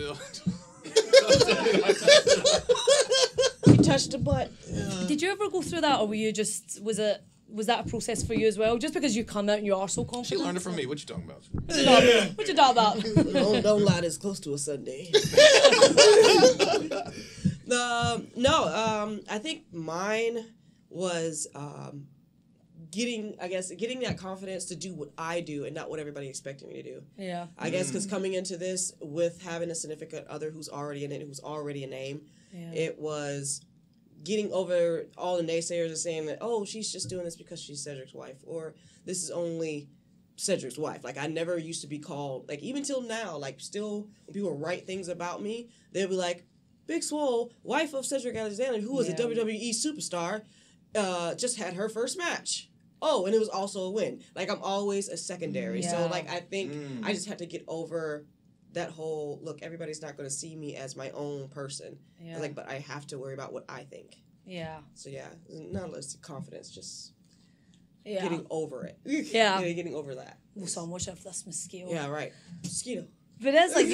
You touched the butt. Did you ever go through that, or were you just, was that a process for you as well? Just because you come out and you are so She confident. learned it from me. What you talking about? What you talking about? Don't lie this close to a Sunday. I think mine was getting that confidence to do what I do and not what everybody expected me to do. Yeah. I guess because coming into this with having a significant other who's already in it, who's already a name, it was getting over all the naysayers and saying that, oh, she's just doing this because she's Cedric's wife, or this is only Cedric's wife. Like, I never used to be called, like, even till now, like, still, when people write things about me, they'll be like, Big Swole, wife of Cedric Alexander, who was a WWE superstar, just had her first match. Oh, and it was also a win. Like, I'm always a secondary. Yeah. So, like, I think I just had to get over that whole, look, everybody's not going to see me as my own person. Yeah. Like, but I have to worry about what I think. Yeah. So, yeah, not less confidence, just Yeah. getting over it. Yeah. Getting over that. Oh, so I'm watching for this mosquito. Yeah, right. Mosquito. But it's like,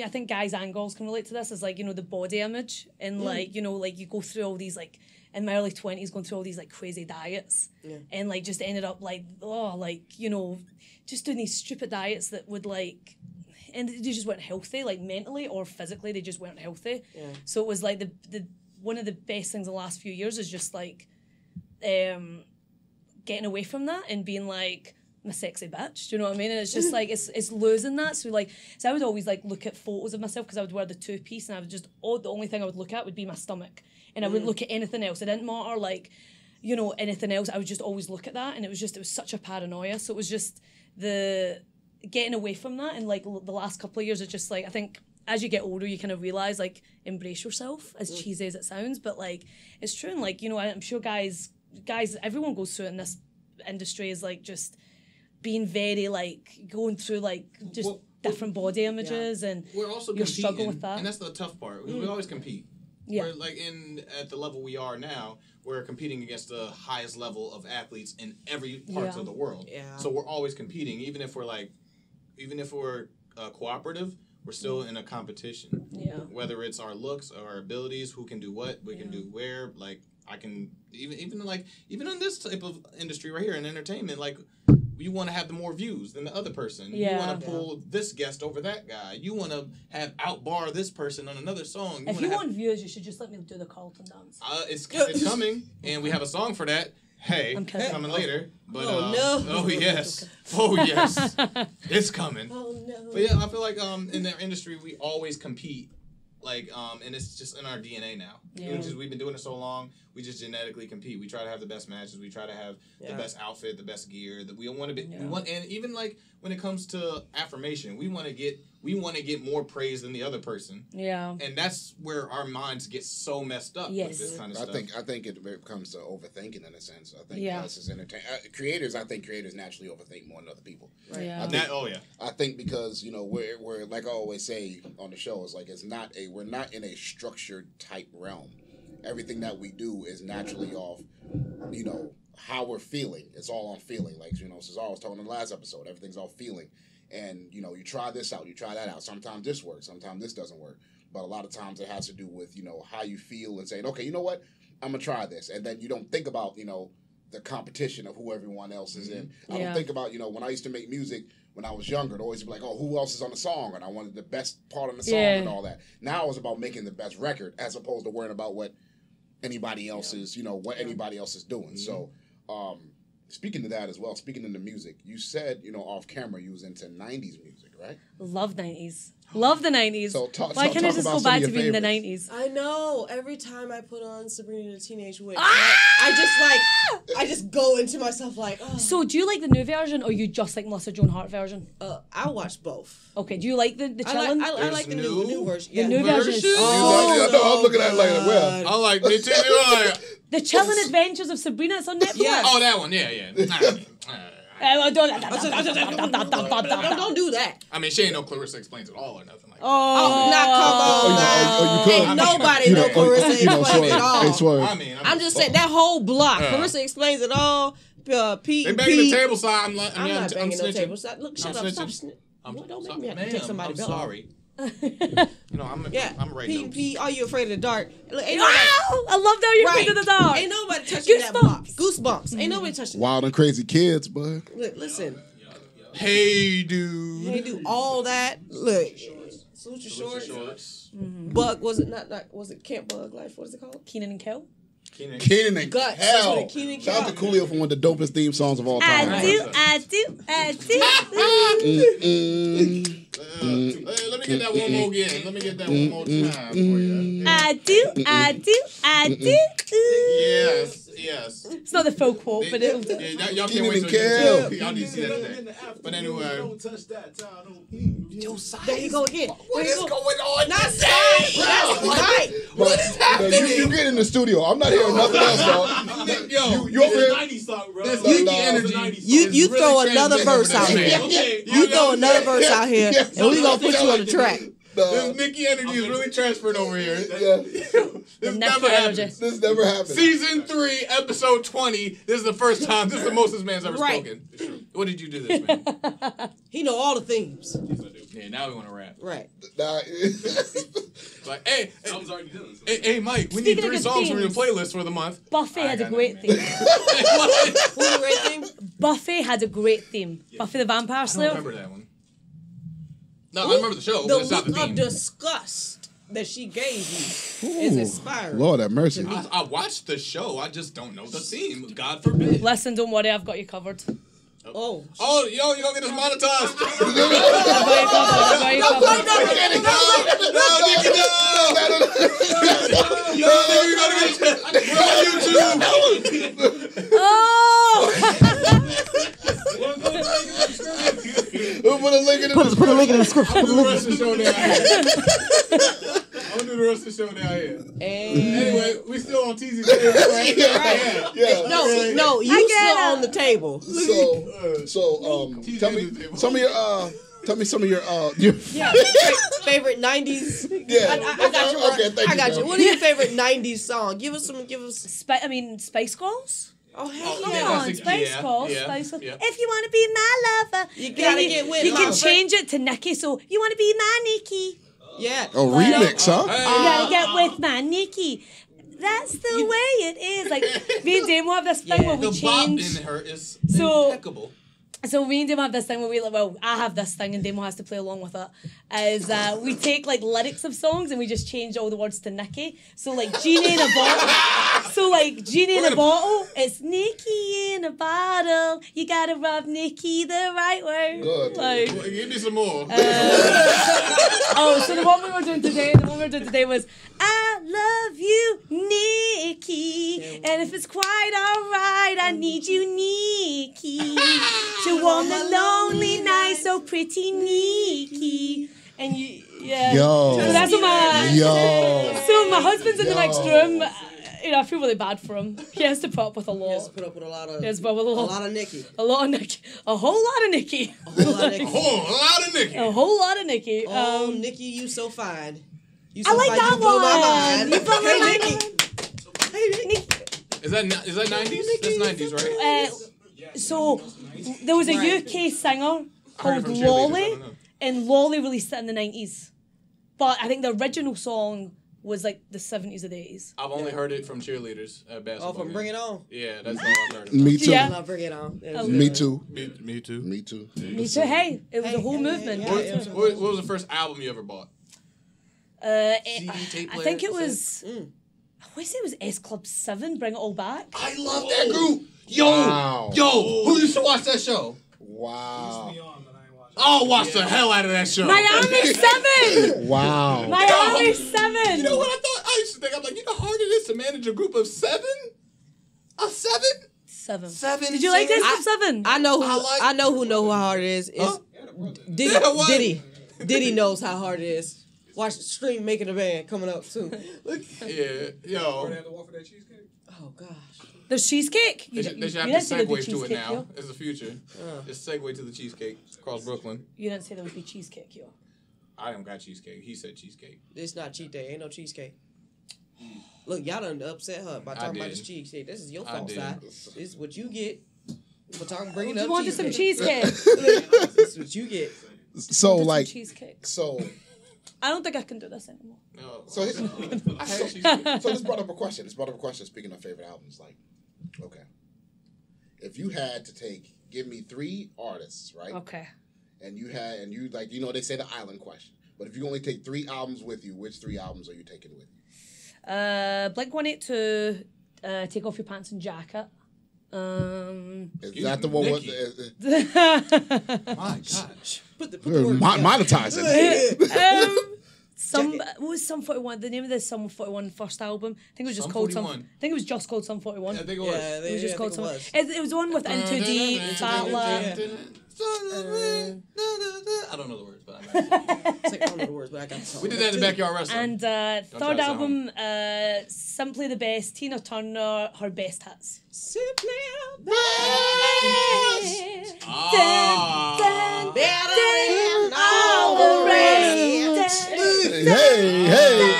I think guys and girls can relate to this, is like, the body image, and like, like you go through all these, like, in my early 20s, going through all these like crazy diets, and like just ended up like, just doing these stupid diets that would like, and they just weren't healthy, like mentally or physically, they just weren't healthy. Yeah. So it was like the one of the best things in the last few years is just like, getting away from that and being like, I'm a sexy bitch, do you know what I mean? And it's just like, it's losing that. So I would always like look at photos of myself, because I would wear the 2-piece, and I would just, the only thing I would look at would be my stomach, and I wouldn't look at anything else. It didn't matter like, anything else. I would just always look at that, and it was such a paranoia. So it was just the getting away from that, and like the last couple of years, it's just like, I think as you get older, you kind of realize, like, embrace yourself, as cheesy as it sounds, but like, it's true. And like, I'm sure guys, everyone goes through it in this industry, is like just being very like going through like just different body images and we're also your competing, struggle with that. and that's the tough part. We always compete. Yeah. We're like at the level we are now, we're competing against the highest level of athletes in every parts of the world. Yeah. So we're always competing, even if we're cooperative, we're still in a competition. Yeah. Whether it's our looks or our abilities, who can do what, we can do where. Like I can even in this type of industry right here in entertainment, like. You want to have the more views than the other person. Yeah. You want to pull this guest over that guy. You want to have outbar this person on another song. If you want views, you should just let me do the Carlton dance. It's coming, and we have a song for that. Hey, I'm kidding. coming later. But, no. Oh, yes. Oh, yes. It's coming. Oh, no. But yeah, I feel like in the industry, we always compete. Like, and it's just in our DNA now. Yeah. We've been doing it so long, we just genetically compete. We try to have the best matches. We try to have the best outfit, the best gear. That we want to be. We want, and even like when it comes to affirmation, we want to get more praise than the other person. Yeah. And that's where our minds get so messed up with this kind of stuff. I think it comes to overthinking in a sense. I think us as creators, I think creators naturally overthink more than other people. Right. Yeah. I think because we're like I always say on the show, it's like we're not in a structured type realm. Everything that we do is naturally off, how we're feeling. It's all on feeling. Like Cesar was talking in the last episode, everything's all feeling. And you try this out, you try that out. Sometimes this works, sometimes this doesn't work. But a lot of times it has to do with how you feel and saying, okay, you know what, I'm gonna try this, and then you don't think about the competition of who everyone else is in. I don't think about when I used to make music when I was younger. It'd always be like, oh, who else is on the song, and I wanted the best part of the song and all that. Now it's about making the best record as opposed to worrying about what anybody else is anybody else is doing. Mm-hmm. So. Speaking to that as well, speaking into music, you said, off camera you was into 90s music, right? Love 90s. Love the 90s. So why can't I just go back to being the 90s? I know. Every time I put on Sabrina the Teenage Witch, Ah! I just go into myself like, oh. So do you like the new version or you just like Melissa Joan Hart version? I watch both. Okay, do you like the challenge? I like the new version. Yeah. The new version is I'm looking at it like, well. I like me too. The Chilling Adventures of Sabrina. It's on Netflix. Yeah. Oh, that one. Yeah. Don't do that. I mean, she ain't no Clarissa Explains It All or nothing like that. Oh, come on. Ain't nobody know Clarissa Explains It All. Hey, Swerve. I'm just saying, that whole block, Clarissa Explains It All, Pete. They banging the table side. I'm not banging no table side. Look, shut up. Stop snitching. Don't make me have to take somebody's belt. I'm sorry. I'm ready. Pete, are you afraid of the dark? Look, I love that you're afraid of the dark. Ain't nobody touching that block. Goosebumps. Ain't nobody touching Wild and Crazy Kids, bud. Look, listen. Hey, dude. They do all that. Look. Salute Your Shorts. Mm-hmm. Bug, was it Camp Bug Life? What is it called? Kenan and Kel? Kenan and Guts. Kel. Kenan Shout out to Coolio for one of the dopest theme songs of all time. I do. Let me get that one more again. Let me get that one more time for you. I do. Yes. It's not the full quote, but it'll do. Y'all can't wait till y'all need to see that today. But anyway. Don't touch that child. There you go again. What is going on? Not side. That's right. What is happening? You get in the studio. I'm not hearing nothing else, dog. Yo, you over here? 90s song, bro. This Nikki energy. You throw another verse out here. You throw another verse out here, and we're going to put you on the track. This Nikki energy is really transferred over here. Yeah. This never happened. This never happened. Season 3, episode 20. This is the first time. This is the most this man's ever spoken. What did you do this, man? He know all the themes. Yeah, now we want to rap. Right. Like, hey, I was already doing hey, Mike, we need 3 songs from your themes. playlist for the month. Buffy had a great theme. Who's the great theme? Buffy had a great theme. Buffy the Vampire I Slayer. don't remember that one. No, I remember the show. The but it's not the look of theme. disgust that she gave you is inspiring. Lord have mercy. I watched the show. I just don't know the theme. God forbid. Listen, don't worry, I've got you covered. Oh, yo, you gonna get us monetized? I've got you covered. Yo, you gotta get YouTube. Oh! We'll put a link in the put a link in the script. I'll do the rest of the show now. the rest of the show down here. And Anyway, we still on Teasy table, right? Yeah. no, you still on the table. So tell me some of your favorite 90s. Yeah. I got you. Okay, thank I you, got bro. you. What are your favorite 90s song? Give us. Spice Girls. Oh, heck Come yeah. on, Spice Girls. yeah, Spice Girls. yeah. If you want to be my lover, You then gotta get with You can it. change it to Nikki. So you want to be my Nikki. Yeah. Oh, remix, huh? You gotta get with my Nikki. That's the way it is. Like me and Damo have this thing where we The bop change. in her is So- impeccable. So me and Damo have this thing where I have this thing and Damo has to play along with it. Is we take like lyrics of songs and we just change all the words to Nikki. So like Genie in a bottle. So like Genie in a bottle, it's Nikki in a bottle. You gotta rub Nikki the right way. Good. Like, Well, give me some more. so the one we were doing today was I love you, Nikki. And if it's quite alright, I need you, Nikki. To warm the lonely night, so pretty Nikki. And yeah. Yo. So that's what So my husband's in the next Yo. room. I feel really bad for him. He has to put up with a lot. He has to put up with a lot of. He has to put up with a lot of Nikki. A lot of Nikki. A whole lot of Nikki. A whole lot of Nikki. A lot of Nikki. A whole lot of Nikki. Oh, Nikki, you so fine. You so I like fine. that You blow my one. mind. You blow my Hey, mind. Nikki. Hey, Nikki. Is that 90s? That's 90s, right? So there was a UK singer heard it called from cheerleaders, I Lolly, don't know. and Lolly released it in the 90s. But I think the original song was like the 70s or the 80s. I've only heard it from cheerleaders at basketball. Oh, from Bring It On. Yeah, that's all I've heard. Me too. Yeah. I love Bring It On. It was Oh, good. Me too. Me too. Me too. Me too. Hey, it was a whole movement. yeah. What was the first album you ever bought? I tape player, think it is was. I want to say it was S Club 7. Bring It All Back. I love that group. Yo, Wow. who used to watch that show? Wow. I'll watch the hell out of that show. Miami 7. Wow. Miami 7. You know what I thought? I used to think, I'm like, you know how hard it is to manage a group of 7? A 7? 7. Seven Did you like S singers? Club 7? I know who know how hard it is. It's Diddy. Yeah, what? Diddy knows how hard it is. Watch Stream Making a Band coming up soon. Look. Yeah, yo. Oh gosh. There's cheesecake. They should have to didn't say there'd be segue to it cheesecake, now. yo. It's the future. Just segue to the cheesecake across Brooklyn. You didn't say there would be cheesecake, yo. I don't got cheesecake. He said cheesecake. It's not cheat day. Ain't no cheesecake. Look, y'all done upset her by talking about this cheesecake. This is your fault, side. This is what you get for talking, bringing You up wanted some cheesecake. cheesecake. This is what you get. So Wanted some like cheesecake. so I don't think I can do this anymore. No. so I had cheesecake. so this brought up a question. Speaking of favorite albums, like, okay, if you had to give me 3 artists, right? Okay. And you like, they say the island question. But if you only take 3 albums with you, which 3 albums are you taking with you? Blink-182, Take Off Your Pants and Jacket. Is that the one with My gosh. Put the word monetizing? What was Sum 41? The name of the Sum 41 first album. I think it was just Sum called 41. I think it was just called Sum 41. I think it was. Yeah, It was just called it Sum. was. It was the one with Into Deep, Fat Lap. I don't know the words, but I know. It's like, I don't know the words, but I got the song. We did that in the backyard wrestling. And try third to album, Simply the Best, Tina Turner, her best hits. Simply Ah. better than all the rest. Hey.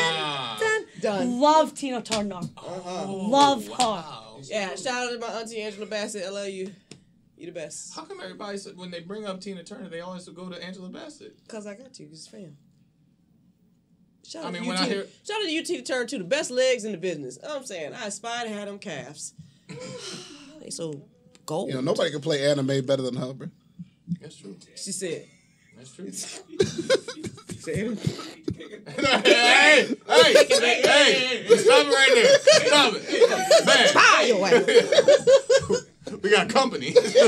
Done. Love Tina Turner. Love her. Wow. Yeah, shout out to my auntie Angela Bassett. I love you. You the best. How come everybody said when they bring up Tina Turner, they always go to Angela Bassett? Cause I got to, cause it's fam. Shout I out mean, to when UT, I hear- shout out to UT Turner too, the best legs in the business. I'm saying, I aspire to have them calves. They so gold. Nobody can play anime better than her, bro. That's true. She said. That's true. Said. hey! Stop it right there. Stop it. Man. Ah, your ass. We got company. What you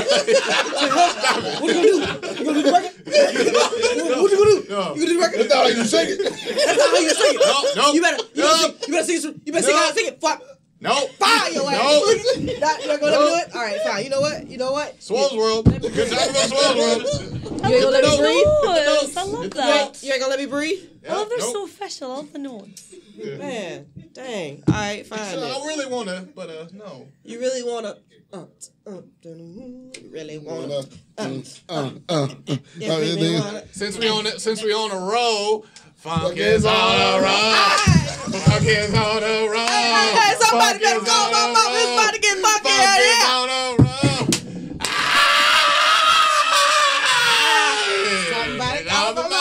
gonna do? You gonna do the record? What you gonna do? No. You gonna do the record? That's not how you sing it. That's not how you sing it. No. You better sing it. You better sing how I sing it. Fuck. No. Fire your ass. No. You're not gonna let me do it? All right, fine. You know what? Swole's World. Good time to go Swole's World. You ain't gonna let me breathe? Salute. love that. You ain't gonna let me breathe? I love they're so official. I love the notes. Man, dang. All right, fine. I then. really wanna, but no. You really wanna? You really wanna? You really wanna? Since we on a roll, funk is on a roll. Funk is on a roll. Hey, somebody better call my mom. It's about to get funky out here. On a roll. Somebody Call call my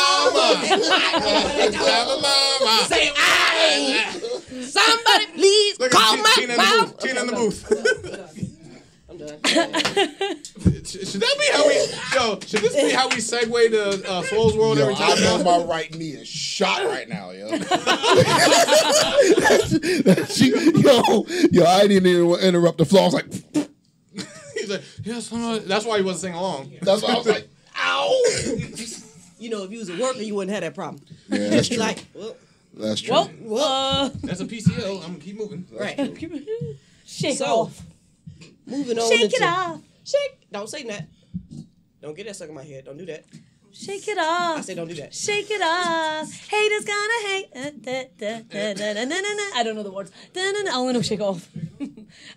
my mama. Say aye. Somebody please call my mom. Tina in the booth. I'm done. Should that be how we? Should this be how we segue to Swole's World every time? I know my right knee is shot right now, yo. yo, I didn't even interrupt the flow. I was like, He's like, yes, that's why he wasn't singing along. that's why I was like, ow. You know, if you was a worker, you wouldn't have that problem. Yeah, that's true. Like, well, That's true. Well, That's a PCL. I'm gonna keep moving. right. shake So, off. Moving on. Shake it into- off. Shake. Don't say that. Don't get that stuck in my head. Don't do that. Shake it I off. say don't do that. Shake it off. Haters gonna hate. I don't know the words. I only know shake off.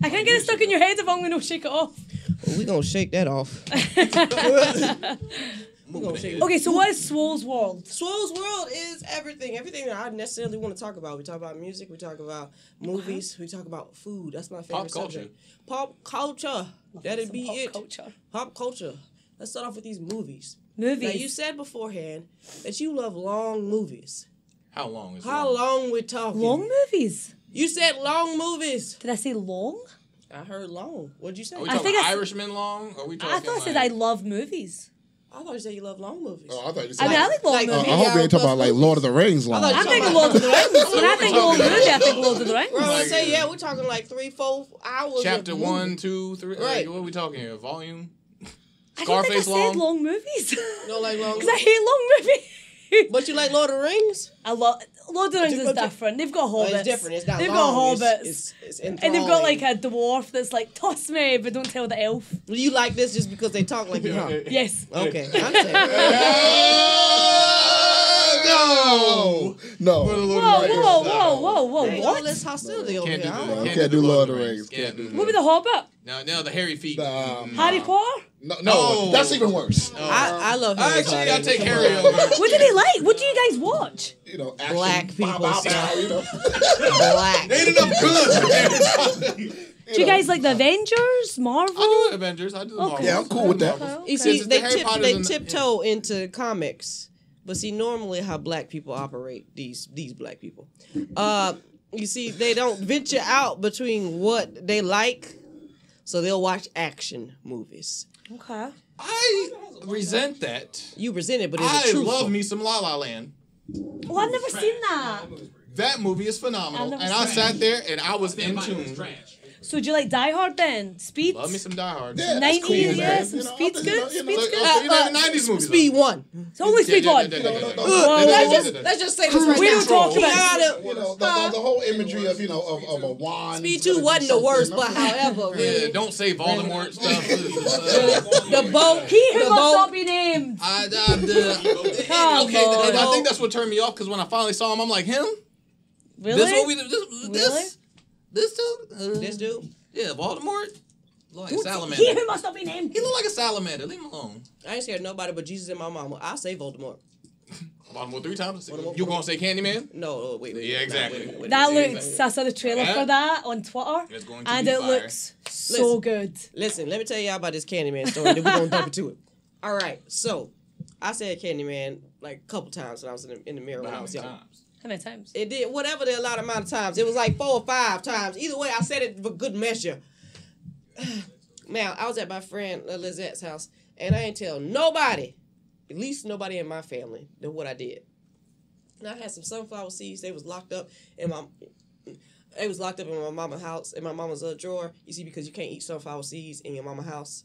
I can't get it stuck in your head if I only know shake it off. Well, we gonna shake that off. We gonna shake it. Okay, so what is Swole's World? Swole's World is everything. Everything that I necessarily want to talk about. We talk about music. We talk about movies. We talk about food. That's my favorite subject. Pop culture. That'd be Pop it. culture. Pop culture. Let's start off with these movies. Movies. Now, you said beforehand that you love long movies. How long is How long we talking? Long movies. You said long movies. Did I say long? I heard long. What'd you say? Are we I talking think I s- Irishman long? Or are we talking I thought I said I love movies. I thought you said you love long movies. Oh, I thought you I said. mean, I like long like- movies. I hope you ain't talking about like Lord of the Rings long. thought you I'm thinking Lord of the Rings. When I think long movie, I think Lord of the Rings. Well, I say, yeah, we're talking like 3-4 hours. Chapter of 1, movie. 2, 3. Right. What are we talking here? Volume? I don't think I Scarface said long? long movies. You don't like long Because I movies? hate long movies. But you like Lord of the Rings? I love Lord of the Rings is different. They've got Oh, hobbits. it's different. It's not They've long. got hobbits. It's and they've got enthralling. like a dwarf that's like, toss me, but don't tell the elf. You like this just because they talk like you, huh? Yes. Okay, I understand. No. Whoa, Ain't all what? this hostility over Can't here. do I that. don't know. Can't do Lord of the Rings. Can't do Maybe the Hobbit? No, the hairy feet. Harry Potter? No, that's even worse. I love Harry Actually, Potter. I'll take Harry over. What did he like? What do you guys watch? You know, action, Black people bow, bow, stuff. bow, you know. Black. Ain't enough good. Do you guys like the Avengers? Marvel? I do Avengers. I do the Marvel. Yeah, I'm cool with that. You Since see, it's they the Harry Potters and- tiptoe into comics, but see, normally how black people operate, these black people, you see, they don't venture out between what they like, so they'll watch action movies. Okay. I resent that. You resent it, but it's I truthful. love me some La La Land. Oh, I've never seen that. That movie is phenomenal. I've never And I seen sat there and I was in tune. So do you like Die Hard then? Speed? Love me some Die Hard. Yeah, that's 90s, cool, yeah, man. some You know, Speed's I think, good. you know, Speed's you good. know, You know, the 90s movies. Speed 1. It's only Speed 1. Let's just say this right We now. don't talk about Gotta- You know, the whole imagery of, you know, of a wand. Speed 2 wasn't the worst, but however, Yeah, really, don't say Voldemort stuff. the boat, He who the must boat, not be named. Okay, on. I think that's what turned me off because when I finally saw him, I'm like, him? Really? This movie, Really? this dude? this dude. Yeah, Voldemort? Look like a He salamander. who must not be named. He look like a salamander. Leave him alone. I ain't scared of nobody but Jesus and my mama. I say Voldemort. Voldemort 3 times. Voldemort. You gonna say Candyman? No, wait. Yeah, exactly. That looks, I saw the trailer for that on Twitter, It's going to and be it fire. looks so good. Listen, let me tell y'all about this Candyman story. Then we're gonna dump into it. All right, so I said Candyman like a couple times when I was in the mirror when I was young. How many times? It did whatever the allotted amount of times. It was like 4 or 5 times. Either way, I said it for good measure. Now, I was at my friend Lizette's house, and I ain't tell nobody, at least nobody in my family, than what I did. And I had some sunflower seeds. They was locked up in my mama's house, in my mama's drawer. You see, because you can't eat sunflower seeds in your mama's house.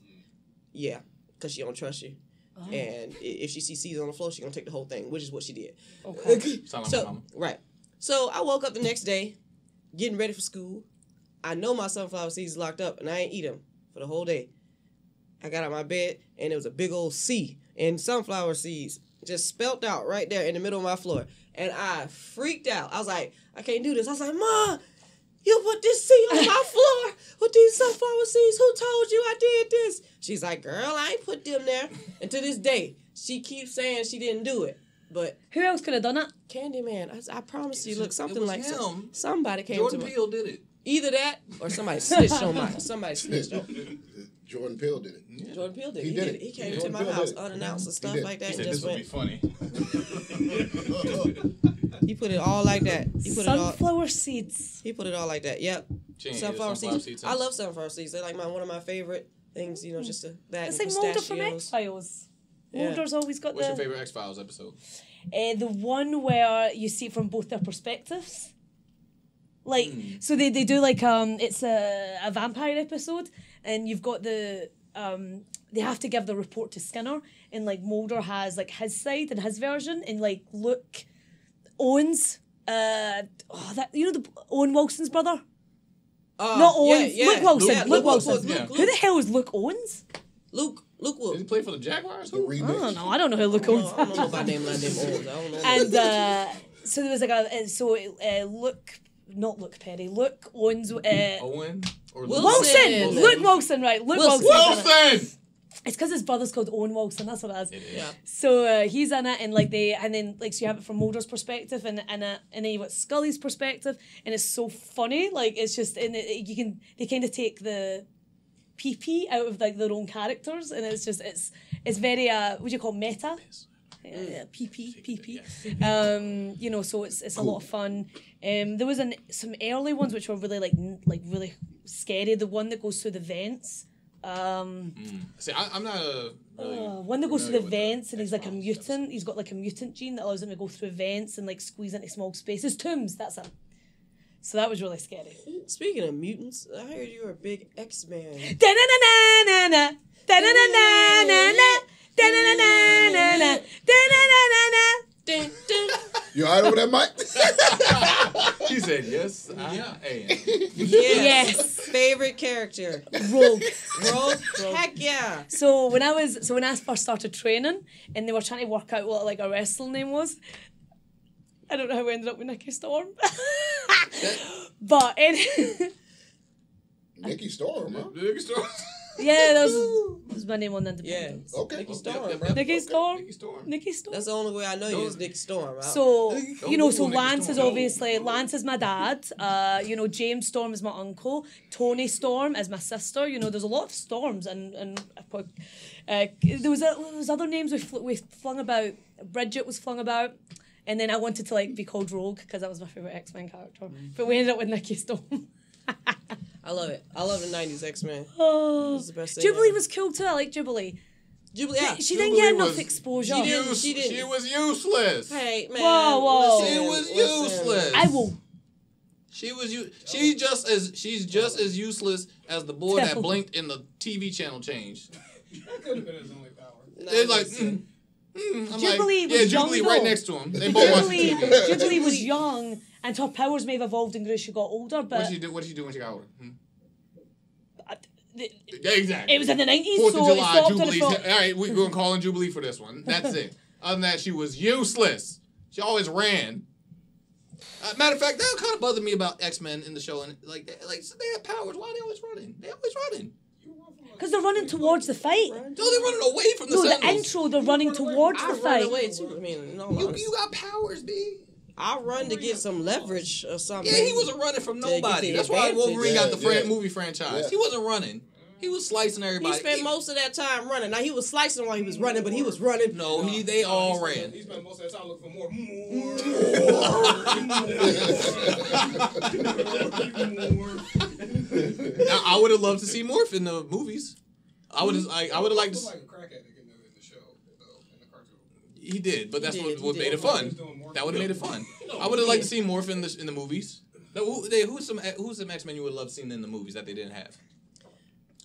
Yeah, because she don't trust you. Oh. And if she sees seeds on the floor, she gonna take the whole thing, which is what she did. Okay. Sound like my So mama. right. So I woke up the next day, getting ready for school. I know my sunflower seeds locked up, and I ain't eat them for the whole day. I got out of my bed, and it was a big old C in sunflower seeds. just spelt out right there in the middle of my floor. And I freaked out. I was like, I can't do this. I was like, Ma, you put this seed on my floor with these sunflower seeds. Who told you I did this? She's like, girl, I ain't put them there. And to this day, she keeps saying she didn't do it. But who else could have done it? Candyman. I promise you, look, something like him. somebody came Jordan to me. Peele did it. Either that or somebody snitched on my. Somebody snitched on. Jordan Peele did it. Yeah. Jordan Peele did. He He did did it. He came Jordan to my Peele house did it. unannounced and stuff did. like that. He And said just this would be went. funny. He put it all like that. He put Sunflower seeds. He put it all like that. Yep. She ain't Sunflower eat a seeds. I love sunflower seeds. They're like one of my favorite things. You know, just that. It's and like Mulder from pistachios. X-Files. Yeah. Mulder's always got What's the... your favorite X-Files episode? The one where you see it from both their perspectives. Like, so they do like, it's a vampire episode, and you've got the, they have to give the report to Skinner, and like Mulder has like his side and his version, and like Luke owns, Owen Wilson's brother? Not Owens, yeah. Luke Wilson, Yeah, Luke Wilson. Luke. Who the hell is Luke Owens? Luke Did he Wood. play for the Jaguars? The Who? remix. I don't know. I don't know who Luke Owens I don't know about name Owens. I don't know. And so there was like Luke owns Owen? Or Wilson. Wilson. Luke Wilson, right? Luke Wilson. Wilson! It's because his brother's called Owen Wilson. That's what it is. It is. Yeah. So he's in it, and like so you have it from Mulder's perspective, and then you've got Scully's perspective, and it's so funny. Like it's just, they kind of take the PP out of like their own characters, and it's just it's very what do you call meta? PP. So it's a lot of fun. There was some early ones which were really like really scary. The one that goes through the vents. See, I'm not a. Really One that goes through the familiar with vents, and he's like a mutant. He's got like a mutant gene that allows him to go through vents and like squeeze into small spaces. Tombs, that's it. So that was really scary. Speaking of mutants, I heard you were a big X-Man. Da-na-na-na-na-na. Da-na-na-na-na-na. Da-na-na-na-na-na. Da-na-na-na-na. Dun, dun. You alright over there, Mike? She said yes. I am. Yes. Favorite character. Rogue. Rogue. Heck yeah. So when I first started training, and they were trying to work out what like a wrestling name was, I don't know how we ended up with Nikki Storm. But Nikki Storm, huh? Big Storm. yeah, that was my name on the Independence. Okay. Nikki Storm, Yep, bro. yep. Nikki Storm. Nikki Storm. Nikki Storm. That's the only way I know you is Nikki Storm. So Don't so Google Nikki Lance Storm. is obviously Lance is my dad. James Storm is my uncle. Tony Storm is my sister. There's a lot of Storms, and there was other names we flung about. Bridget was flung about, and then I wanted to like be called Rogue because that was my favorite X-Men character. But we ended up with Nikki Storm. I love it. I love the 90s X-Men. Oh, It's the best thing Jubilee ever. was cool too. I like Jubilee. Jubilee, yeah. She didn't get Jubilee enough was- exposure. She didn't. She was useless. Hey, man. Whoa. listen, She was listen. useless. I will. She's just as useless as the boy that blinked in the TV channel change. That could have been his only power. No, It's like, listen. I'm Jubilee like, was yeah, young, Jubilee right though. next to him. They both watch Jubilee, TV. Jubilee was young, and her powers may have evolved and grew as she got older, but What did she do when she got older? the- Yeah, exactly. it was in the 90s, 4th so of it July, stopped Jubilee's. at All the right, we're going to call in Jubilee for this one. That's it. Other than that, she was useless. She always ran. Matter of fact, that kind of bothered me about X-Men in the show. And like they have powers. Why are they always running? They always running. because they're running towards the fight. No, they're running away from the No, the Sentinels. intro, they're running towards I the run fight. away too. I mean, no, You got powers, B. I'll run to get some leverage or something. Yeah, he wasn't running from To get nobody. the That's why advantage. Wolverine got the Yeah. movie franchise. Yeah. He wasn't running. He was slicing He everybody. spent most of that time running. Now he was slicing while he was running, but he was running. No, they all ran. He spent most of that time looking for more. Now, I would have loved to see Morph in the movies. I would have liked to. Like a crack addict in the show, though, in the cartoon. He did, but that's He what did. made it fun. That would have made it fun. I would have liked to see Morph in the movies. Who's some X-Men you would love seeing in the movies that they didn't have?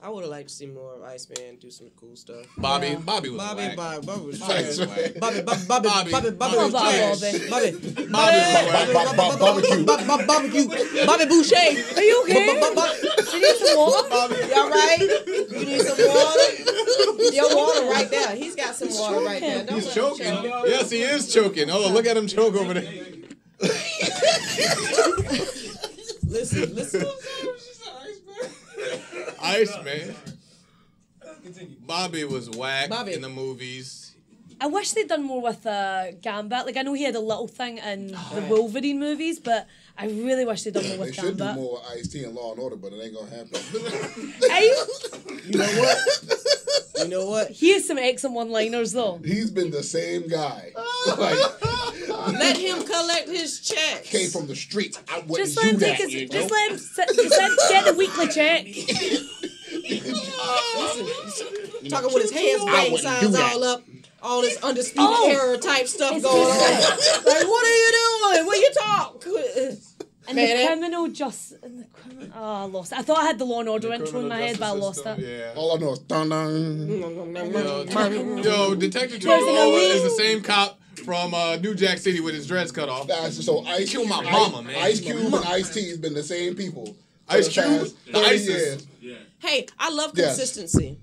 I would have liked to see more of Iceman do some cool stuff. Bobby was Bobby whack. was Bobby was trash. whack. Bobby was trash. Bobby Boucher. Are you okay? You need some water? Y'all right? You need some water? Your water right there. He's got some water right there. Don't He's let him choking. choke. Yes, he is choking. Oh, look at him choke over there. Listen. Iceman. Bobby was whack Bobby. in the movies. I wish they'd done more with Gambit. Like, I know he had a little thing in the Wolverine movies, but I really wish they'd done more They with should do Gambit. more Ice-T and Law and Order, but it ain't gonna happen. You know what? He has some excellent one-liners, though. He's been the same guy. Like, Let him collect his checks. came from the streets. I wouldn't Just let do him that. take his. You know? Just let him get the weekly check. Talking with his hands I bang wouldn't signs do that. all up. All this undisputed Oh. error type stuff It's going on. just- Like, what are you doing? Will you talk? And Man, the it- criminal just. Oh, I lost it. I thought I had the Law and Order intro in my head, but I lost it. Yeah. All I know is dun dun. Yo, Detective There's an Tutuola elite- is the same cop from New Jack City with his dreads cut off. So Ice Kill my mama, man. Ice Cube and Ice T has been the same people. for Ice the Cube, past the 30 ISIS. years. Yeah. Hey, I love Yes. consistency.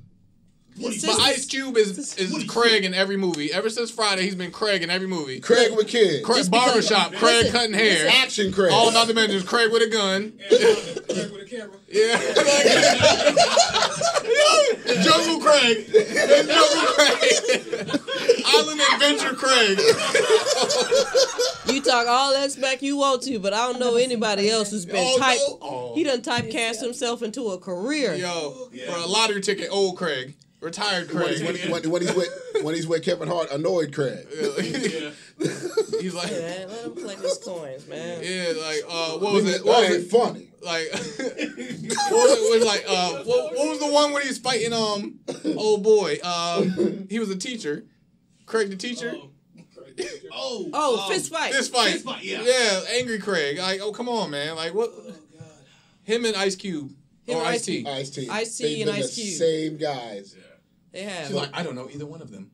But Ice Cube is Craig in every movie. Ever since Friday, he's been Craig in every movie. Craig with kids. Craig, Just because- barbershop, Craig listen, cutting hair. Action Craig. All about the mentions, Craig with a gun. Craig with a camera. Yeah. Jungle Craig. Jungle Craig. Island Adventure Craig. You talk all that smack you want to, but I don't know anybody else who's been type. Oh. He done typecast himself into a career. Yo, for a lottery ticket, old Craig. Retired Craig. when he's with Kevin Hart, annoyed Craig. He's like, Man, let him collect his coins, man. yeah, like, what was it? That What was ain't it? funny. Like, what was the one where he was fighting, oh boy, he was a teacher. Craig the teacher. Oh, fist fight. Fist fight. Fist fight, yeah. Yeah, angry Craig. Like, oh, come on, man. Like, what? Him and Ice Cube. Him Or and Ice T. Ice-T. Ice-T. Ice-T They've and been Ice the Cube. same guys. They have. She's like, I don't know either one of them.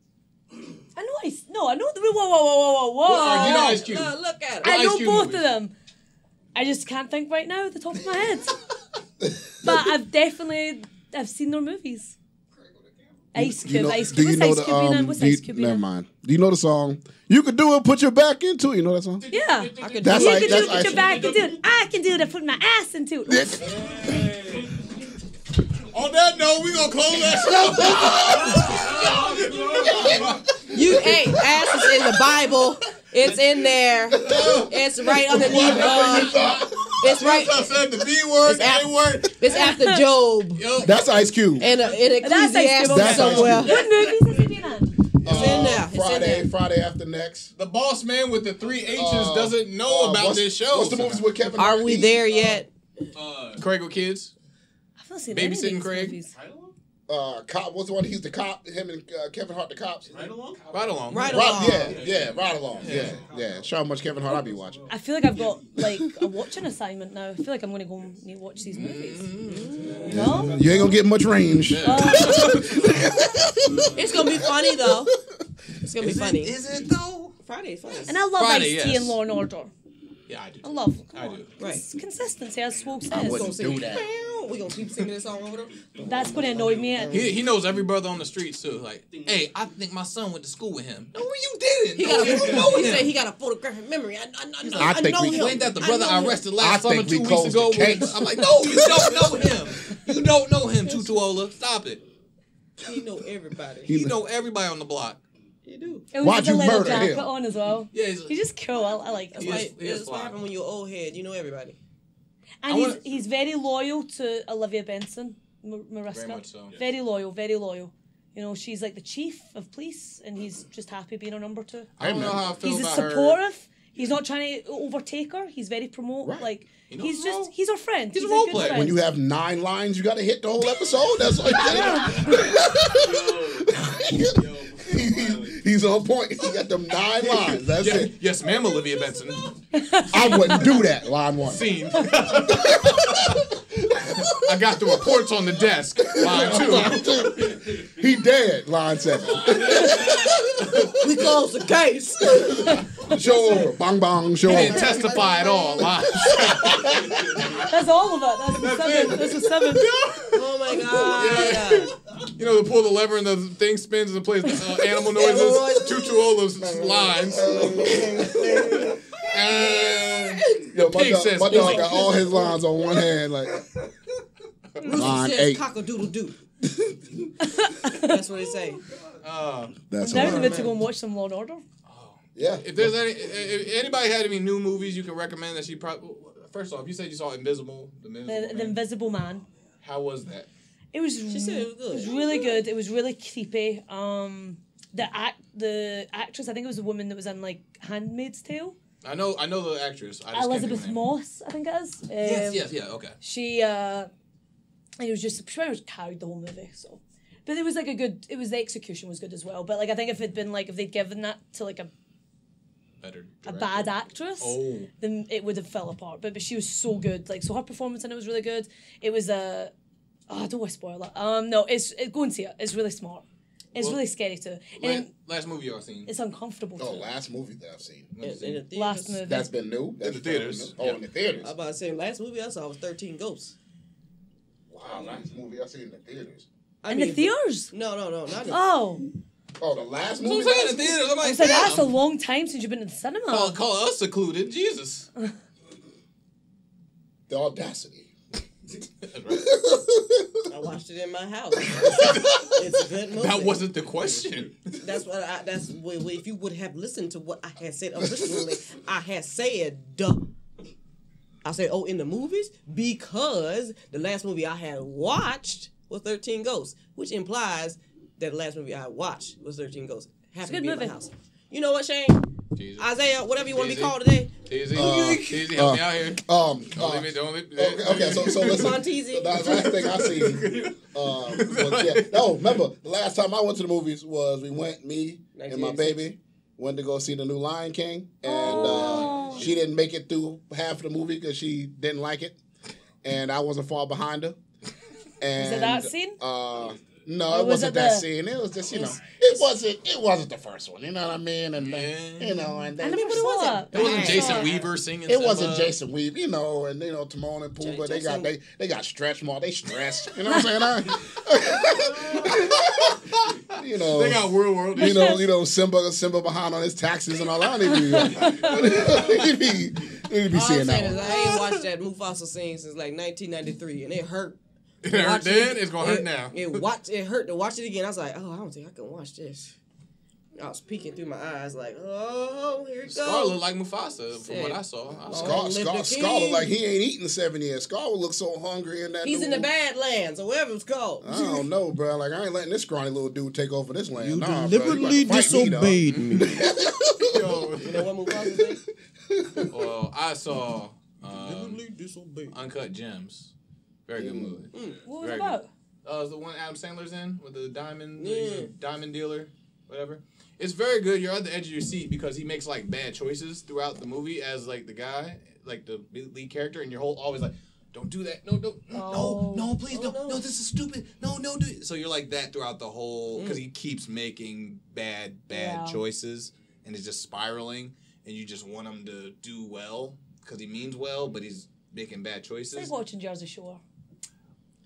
I know I know. Whoa. You know Ice Cube. Look at him. I know Ice Cube both movies. of them. I just can't think right now at the top of my head. But I've seen their movies. Ice Cube. Ice Cube. What's Ice Cube in? What's Ice Cube Never in? mind. Do you know the song? You could do it. Put your back into it. You know that song? Yeah. I could That's do You like- can do that's it, put Ice your Cube. back into it. I can do it, put my ass into it. On that note, we gonna close that show. You ain't. Ass is in the Bible. It's in there. It's right underneath. It's right. I said the B word, the A word. It's after Job. Yo, That's Ice Cube. And in That's Ice Cube. Ecclesiastes That's Ice somewhere. Cube. What movies has he been in? It's in there. It's in there. Friday after next. the boss man with the 3 H's doesn't know about what's- this show. What's the movies with Kevin Are Hart? we there yet? Craig with kids. I've not seen any of Babysitting these Craig. movies. Cop. What's the one? He's the cop. Him and Kevin Hart, the cops. Right along? Right along. Right along. Right along. Yeah. Show how much Kevin Hart I be watching. I feel like I've got like a watching assignment now. I feel like I'm going to go and watch these movies. No? You ain't gonna get much range. It's gonna be funny though. It's gonna be funny. Is it though? Friday's funny. And I love Friday, Ice-T yes. and Law and Order. Yeah, I do. I love them. I do. Right. It's consistency, as Swole says. wouldn't Gonna sing do that. We gonna keep singing this song over them. That's going to annoy me. He knows every brother on the streets too. Like, hey, I think my son went to school with him. No, you didn't. He No, got you a, know he him. said he got a photographic memory. I I think know we- him. Ain't that the brother I know him. arrested I last summer think we 2 weeks closed ago? the case. I'm like, no, you don't know him. You don't know him, Tutuola. Stop it. He know everybody. He know everybody on the block. He do. It Why'd was a you little murder jacket him? on as well. Yeah, He's just cool. I like him. He is. Like, He is it's what fly. happens when you're old head. You know everybody. And I wanna- he's very loyal to Olivia Benson, Mariska. Very much so. Very loyal, very loyal. You know, she's like the chief of police, and he's just happy being her number 2. I don't know how I feel He's about her. supportive. He's not trying to overtake her. He's very promote. Right. like He knows he's his just role. he's our friend. He's a He's role good player. friend. When you have 9 lines, you got to hit the whole episode. That's all you He's on point. He got them 9 lines. That's it. Yes, ma'am, Olivia Benson. I wouldn't do that. Line 1. Scene. I got the reports on the desk. Line 2. He dead. Line 7. We closed the case. Show over. Bang bang. Show He over. didn't testify at all. Line 7. That's all of it. That's the 7. That's the 7. Oh my god. You know, they pull the lever and the thing spins and plays animal noises. Tutuola's lines. And Yo, the pig says, my dog got all his lines on one hand. Like, line Says 8. cock-a-doodle-doo. That's what he say. That's Now I'm hilarious. about to go and watch some Law and Order. Yeah. if there's if anybody had any new movies you can recommend that she probably... First off, you said you saw Invisible. The Invisible Man. How was that? It was. She said it was good. It was really good. It was really creepy. The actress, I think it was the woman that was in like Handmaid's Tale. I know the actress. I just Elizabeth can't Moss, I think it is. Yes, okay. She and it was just she pretty much carried the whole movie. So, but it was like a good. It was the execution was good as well. But like I think if they'd given that to like a bad actress, then it would have fell apart. But she was so good. Like so, her performance in it was really good. It was I don't want to spoil it. No, go and see it. It's really smart. It's really scary too. And last movie y'all seen? it's uncomfortable too. Last movie that I've seen. In the theaters. Last movie. That's been new? That's the theaters. Oh, in the theaters. I was about to say, last movie I saw was 13 Ghosts. Wow, last movie I seen in the theaters. in the theaters? No, not in Oh. Oh, the last I'm movie? saying in the theaters. I'm like, I said that's a damn. long time since you've been in the cinema. Call us secluded. Jesus. The audacity. I watched it in my house. It's a good movie. That wasn't the question. That's if you would have listened to what I had said originally, I had said, duh. I said, oh, in the movies? Because the last movie I had watched was 13 Ghosts, which implies that the last movie I watched was 13 Ghosts. Happened to be in my house. You know what, Shane? Jesus. Isaiah, whatever you want to be called today. Teasy, help me out here. Don't leave me. Okay, so listen. Monteasy. The last thing I seen. Remember, the last time I went to the movies was we went, me and my baby, went to go see the new Lion King. And she didn't make it through half of the movie because she didn't like it. And I wasn't far behind her. And, Was it that scene? No, it wasn't that scene. It was just, it wasn't the first one. You know what I mean? And then, and then, I never saw it. It wasn't Jason Weaver singing. It wasn't Jason Weaver, and Timon and Pumbaa. They got stretch marks. They stressed. You know what I'm saying? They got world. Simba behind on his taxes and all that. Need to be seeing that one. I ain't watched that Mufasa scene since like 1993, and it hurt. It hurt then. It's gonna hurt now. It hurt to watch it again. I was like, oh, I don't think I can watch this. I was peeking through my eyes like, oh, here it goes. Scar looked like Mufasa from what I saw. Scar looked like he ain't eaten 7 years. Scar would look so hungry in that. He's in the Badlands or whatever it's called. I don't know, bro. Like, I ain't letting this scrawny little dude take over this land. You nah, deliberately disobeyed me. Yo. You know what Mufasa said? Well, I saw Uncut Gems. Very good movie. What was it about? It's the one Adam Sandler's in with the diamond dealer, whatever. It's very good. You're at the edge of your seat because he makes like bad choices throughout the movie as like the guy, like the lead character, and you're always like, don't do that. No, please don't. No, this is stupid. No, do it. So you're like that throughout the whole because he keeps making bad choices and it's just spiraling, and you just want him to do well because he means well, but he's making bad choices. It's like watching Jersey Shore.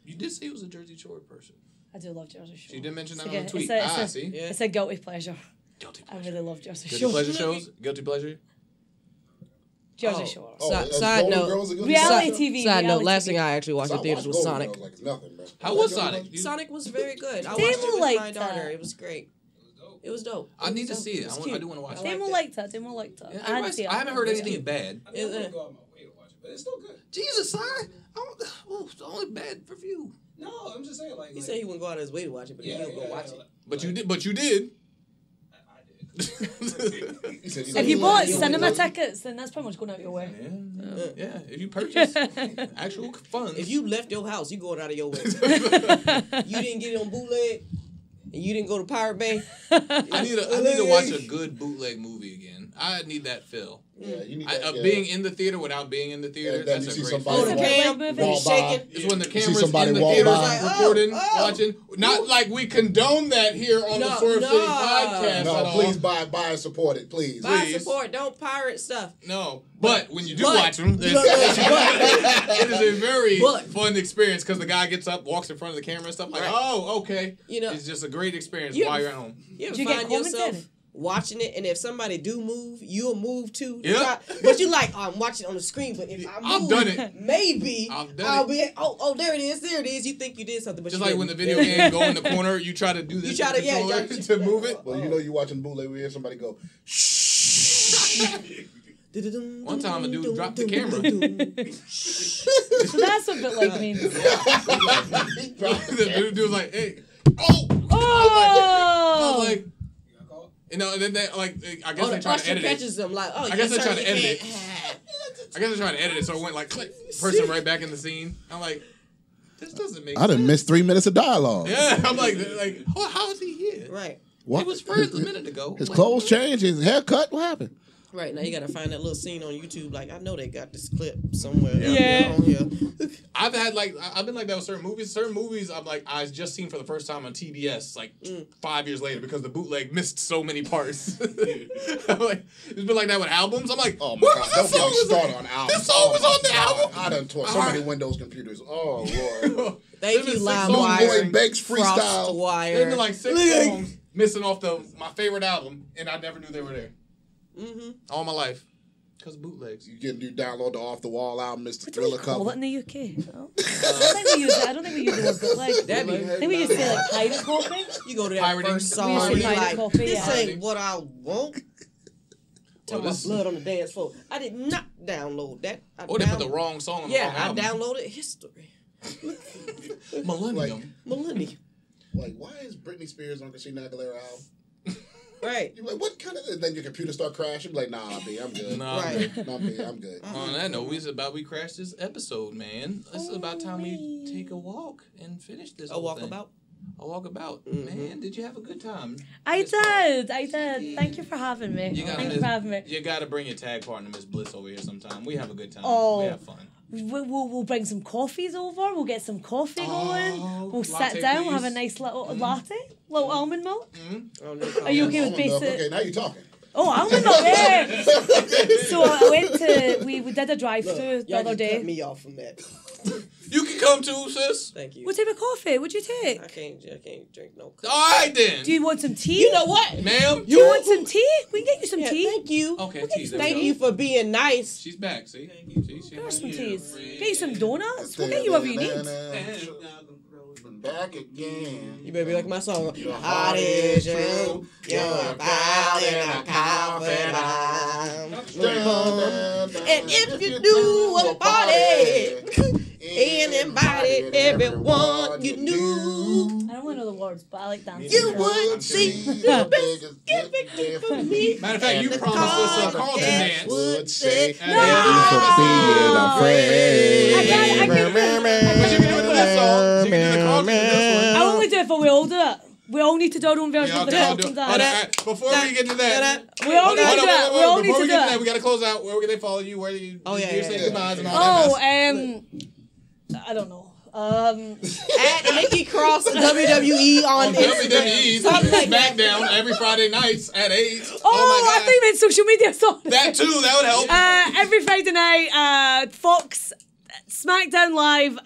You did say he was a Jersey Shore person. I do love Jersey Shore. She did mention that It's on the tweet. See? It's a guilty pleasure. Guilty I pleasure. really love Jersey Guilty Shore. pleasure shows? Guilty pleasure? Jersey Shore. Side note. Reality TV. Side note. reality Last TV. thing I actually watched in theaters was Sonic. How was Sonic? Sonic was very good. I watched Demo it with liked my daughter. that. It was great. It was dope. I need to see it. was I do want to watch it. Demo liked it. Demo liked it. Yeah, I haven't heard anything bad. I wouldn't go out my way to watch it, but it's still good. Jesus, son. It's only bad for you. No, I'm just saying, like... He said he wouldn't go out of his way to watch it, but he'll go watch it. But you did. I did. If you bought cinema tickets, then that's pretty much going out your way. Yeah. If you purchase actual funds. If you left your house, you going out of your way. You didn't get it on bootleg. and you didn't go to Pirate Bay. I need to watch a good bootleg movie again. I need that feel. Yeah, you need Being in the theater without being in the theater, then that's you a see great somebody feeling. The cam walk shaking. It's when the see camera's somebody in the walk theater, by. recording, Oh, watching. Not like we condone that here on the Swerve City podcast No, at all. please buy and support it, please. Buy support. Don't pirate stuff. No, but when you do watch them, it is a very fun experience because the guy gets up, walks in front of the camera and stuff like, oh, okay. You know, it's just a great experience while you're at home. You ever find yourself watching it, and if somebody do move, you'll move too. Yeah. But you like, I'm watching on the screen, but if I move, I've done it. Maybe I'll be. Oh, there it is. You think you did something, but just you like didn't. when the video game go in the corner, you try to do this. You try to to move it. Well, you know you watching bootleg, we hear somebody go. One time a dude dropped the camera. So that's what bootleg means. The dude was like, "Hey, oh!" I was like, you know, and then they like, I guess they try to edit catches it. Them like, I guess they try to edit it. I guess they try to edit it, so it went like click, person right back in the scene. I'm like, this doesn't make sense. I done missed 3 minutes of dialogue. Yeah, I'm like, how is he here? Right. What? He was first a minute ago. His clothes changed, his haircut. What happened? Right, now you gotta find that little scene on YouTube. Like, I know they got this clip somewhere. Yeah. On here. I've been like that with certain movies. Certain movies I'm like, I just seen for the first time on TBS like 5 years later because the bootleg missed so many parts. I'm like, it's been like that with albums. I'm like, oh my God, don't get me started on albums. This song was on the album. I done tore so many Windows computers. Oh Lord. Thank you, LimeWire. Banks freestyle. There's been like 6 songs missing off my favorite album, and I never knew they were there. All my life. Because bootlegs. You download the Off the Wall album, Mr. What do we Thriller call cover. it in the UK? Oh. I don't think we use the word bootleg. I think we just say like pirate copy. You go to that first song, We and say you're pirate like, copy, this yeah. ain't what I want. Tell my blood on the dance floor. I did not download that. They put the wrong song on the wrong album. I downloaded History. Millennium. Like, why is Britney Spears on Christina Aguilera album? Right. You're like, what kind of... And then your computer start crashing. You're like, nah, B, I'm good. Nah, right. Nah, B, I'm good. On that note, we crashed this episode, man. This is about time we take a walk and finish this. A walkabout. Man, did you have a good time? I did. Thank you for having me. Thank you for having me. You gotta bring your tag partner, Miss Bliss, over here sometime. We have a good time. Oh. We have fun. We'll bring some coffees over. We'll get some coffee going. We'll sit down. We'll have a nice little latte, little almond milk. Are you okay with basic? Okay, now you're talking. Oh, almond milk, yeah. So I went to we did a drive-through the other day. Cut me off from that. You can come too, sis. Thank you. What type of coffee would you take? I can't drink no coffee. All right then. Do you want some tea? You know what, ma'am? You want some tea? We can get you some tea. Thank you. Okay, Thank you for being nice. She's back. See, Get us some teas. Get you some donuts. We'll get you whatever you need. Back again. You better be like my song. Heart is true. You're a pal in a coffin. And if you do a party and invited everyone you knew, I don't want to know the words, but I like dancing. you would see the biggest gift for me. Matter of fact, you promised us a Carlton dance. Would say, No. I can't. But you can do it to this song. You can do the Carlton to this one. I'll only do it, but we all do it. We all need to do our own version Yeah, of the okay, I'll Carlton do it. All dance. right, before we get to that, We all need to do it. We all need before to we do get to that, it. we gotta close out. Where can they follow you? Where do you? Oh, yeah, you yeah, say yeah. goodbyes and all Oh, that. I don't know. At Nikki Cross WWE on Instagram. WWE, Something like that. Smackdown every Friday nights at 8. Oh, my I God. think you meant social media. Sorry. That too, that would help. Every Friday night, Fox Smackdown Live,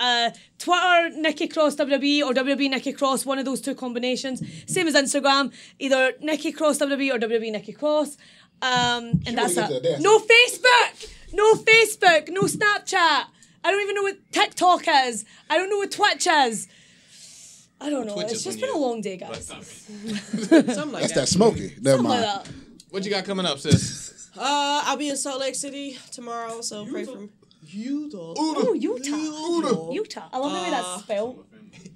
Twitter Nikki Cross WWE or WWE Nikki Cross, one of those two combinations. Same as Instagram, either Nikki Cross WWE or WWE Nikki Cross. And that's wanna get to the it. dance. No Facebook, no Snapchat. I don't even know what TikTok is. I don't know what Twitch is. I don't know. Twitch It's is just when been a you- long day, guys. Something like That's that smoky. Never Something like mind. that. What you got coming up, sis? I'll be in Salt Lake City tomorrow, so pray for me. Utah. Oh, Utah. I love the way that's spelled.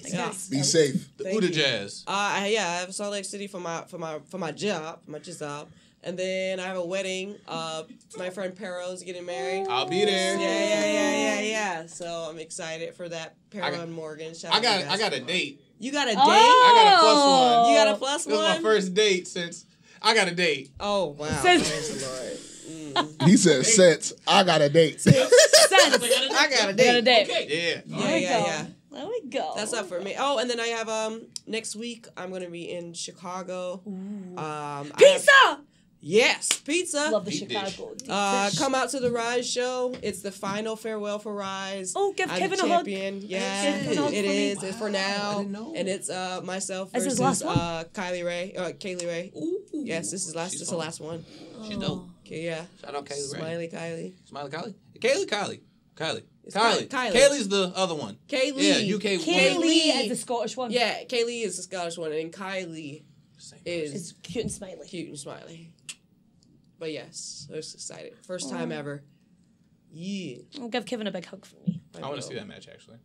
Yeah. Be safe. The Thank Uda you. Jazz. I have Salt Lake City for my job, and then I have a wedding. My friend Pero's getting married. I'll be there. Yeah. So I'm excited for that. Pero and Morgan. Shout out to you guys. I got a date You got a date? I got a plus one. You got a plus This one? is my first date since I got a date. Oh, wow. Since- Praise the Lord. He said, "Since I got a date." Sense. I got a Got a date. date. Yeah. Yeah. There we go. That's up for me. Oh, and then I have next week I'm gonna be in Chicago. Pizza. Yes, pizza. Love the Deep Chicago. Come out to the Rise show. It's the final farewell for Rise. Oh, give I'm Kevin the a hug. champion. Yeah, Give Kevin a hug it for me. is. It's for now, and it's myself Is versus this last one? Kaylee Ray. Ooh. Yes, this is last. She's This is the fun. last one. She's dope. Okay, yeah. Shout out Kaylee Ray. Smiley Kylie. Smiley Kylie. Kylie. It's Kylie. Kylie. Kaylee's the other one. Kaylee. Yeah, UK. Kaylee is the Scottish one. Yeah, Kaylee is the Scottish one, and Kylie is It's cute and smiley. cute and smiley. But yes, I was excited. First time ever. Yeah. I'll give Kevin a big hug from me. I want to see that match actually.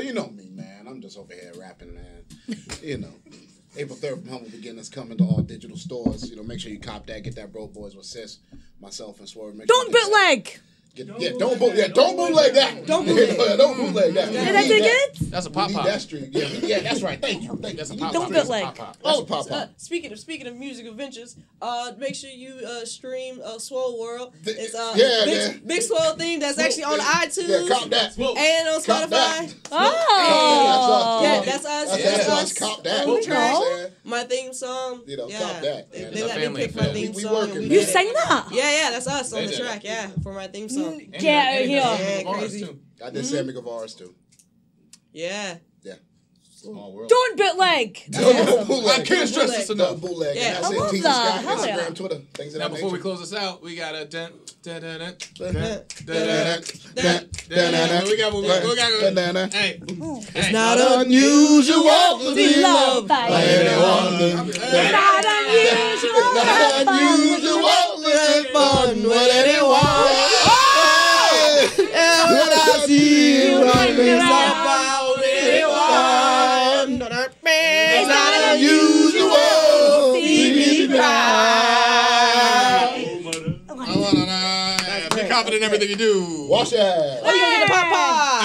You know me, man. I'm just over here rapping, man. You know. April 3rd from Humble Beginners coming to all digital stores. You know, make sure you cop that. Get that Broke Boys with Sis, myself, and Swerve. Make sure Don't you get that. bootleg. Don't bootleg that. Don't bootleg that. Did I do good? That's a We pop need pop. that street. Yeah, that's right. Thank you. That's a You pop need pop. Don't that bootleg. Pop pop. That's a pop pop. Speaking of music adventures, make sure you stream Swole World. It's Yeah, Big Swole theme that's actually on iTunes Yeah, cop that. and on Cop that. Spotify. Oh. Yeah, that's us. That's us. Cop that. On the You know what I'm track. saying? My theme song. You know, yeah. cop that. They, Yeah, they it's a let me family pick my affair. theme We song. working. and we You did it. sang that? Yeah, that's us on They the did it. track. Yeah, for my theme song. Get out of here. Yeah, Bars, crazy. too. I did Sammy Guevara's too. Yeah. Small world. Don't bootleg. Don't bootleg. I can't stress this Don't enough. bootleg. Yeah. And that's I it. love Teasy that. Scott, Hell yeah. Instagram, Twitter, things of Now that before we nature. close this out, we got a dun. We got Dun-dun-dun. Hey. It's not unusual to be loved by anyone. It's not unusual. Unusual to have fun with anyone. And when I see you, I miss about anyone. It's not unusual to see me cry. Be confident in everything you do. Wash your ass. Oh, you gonna get a pop pop.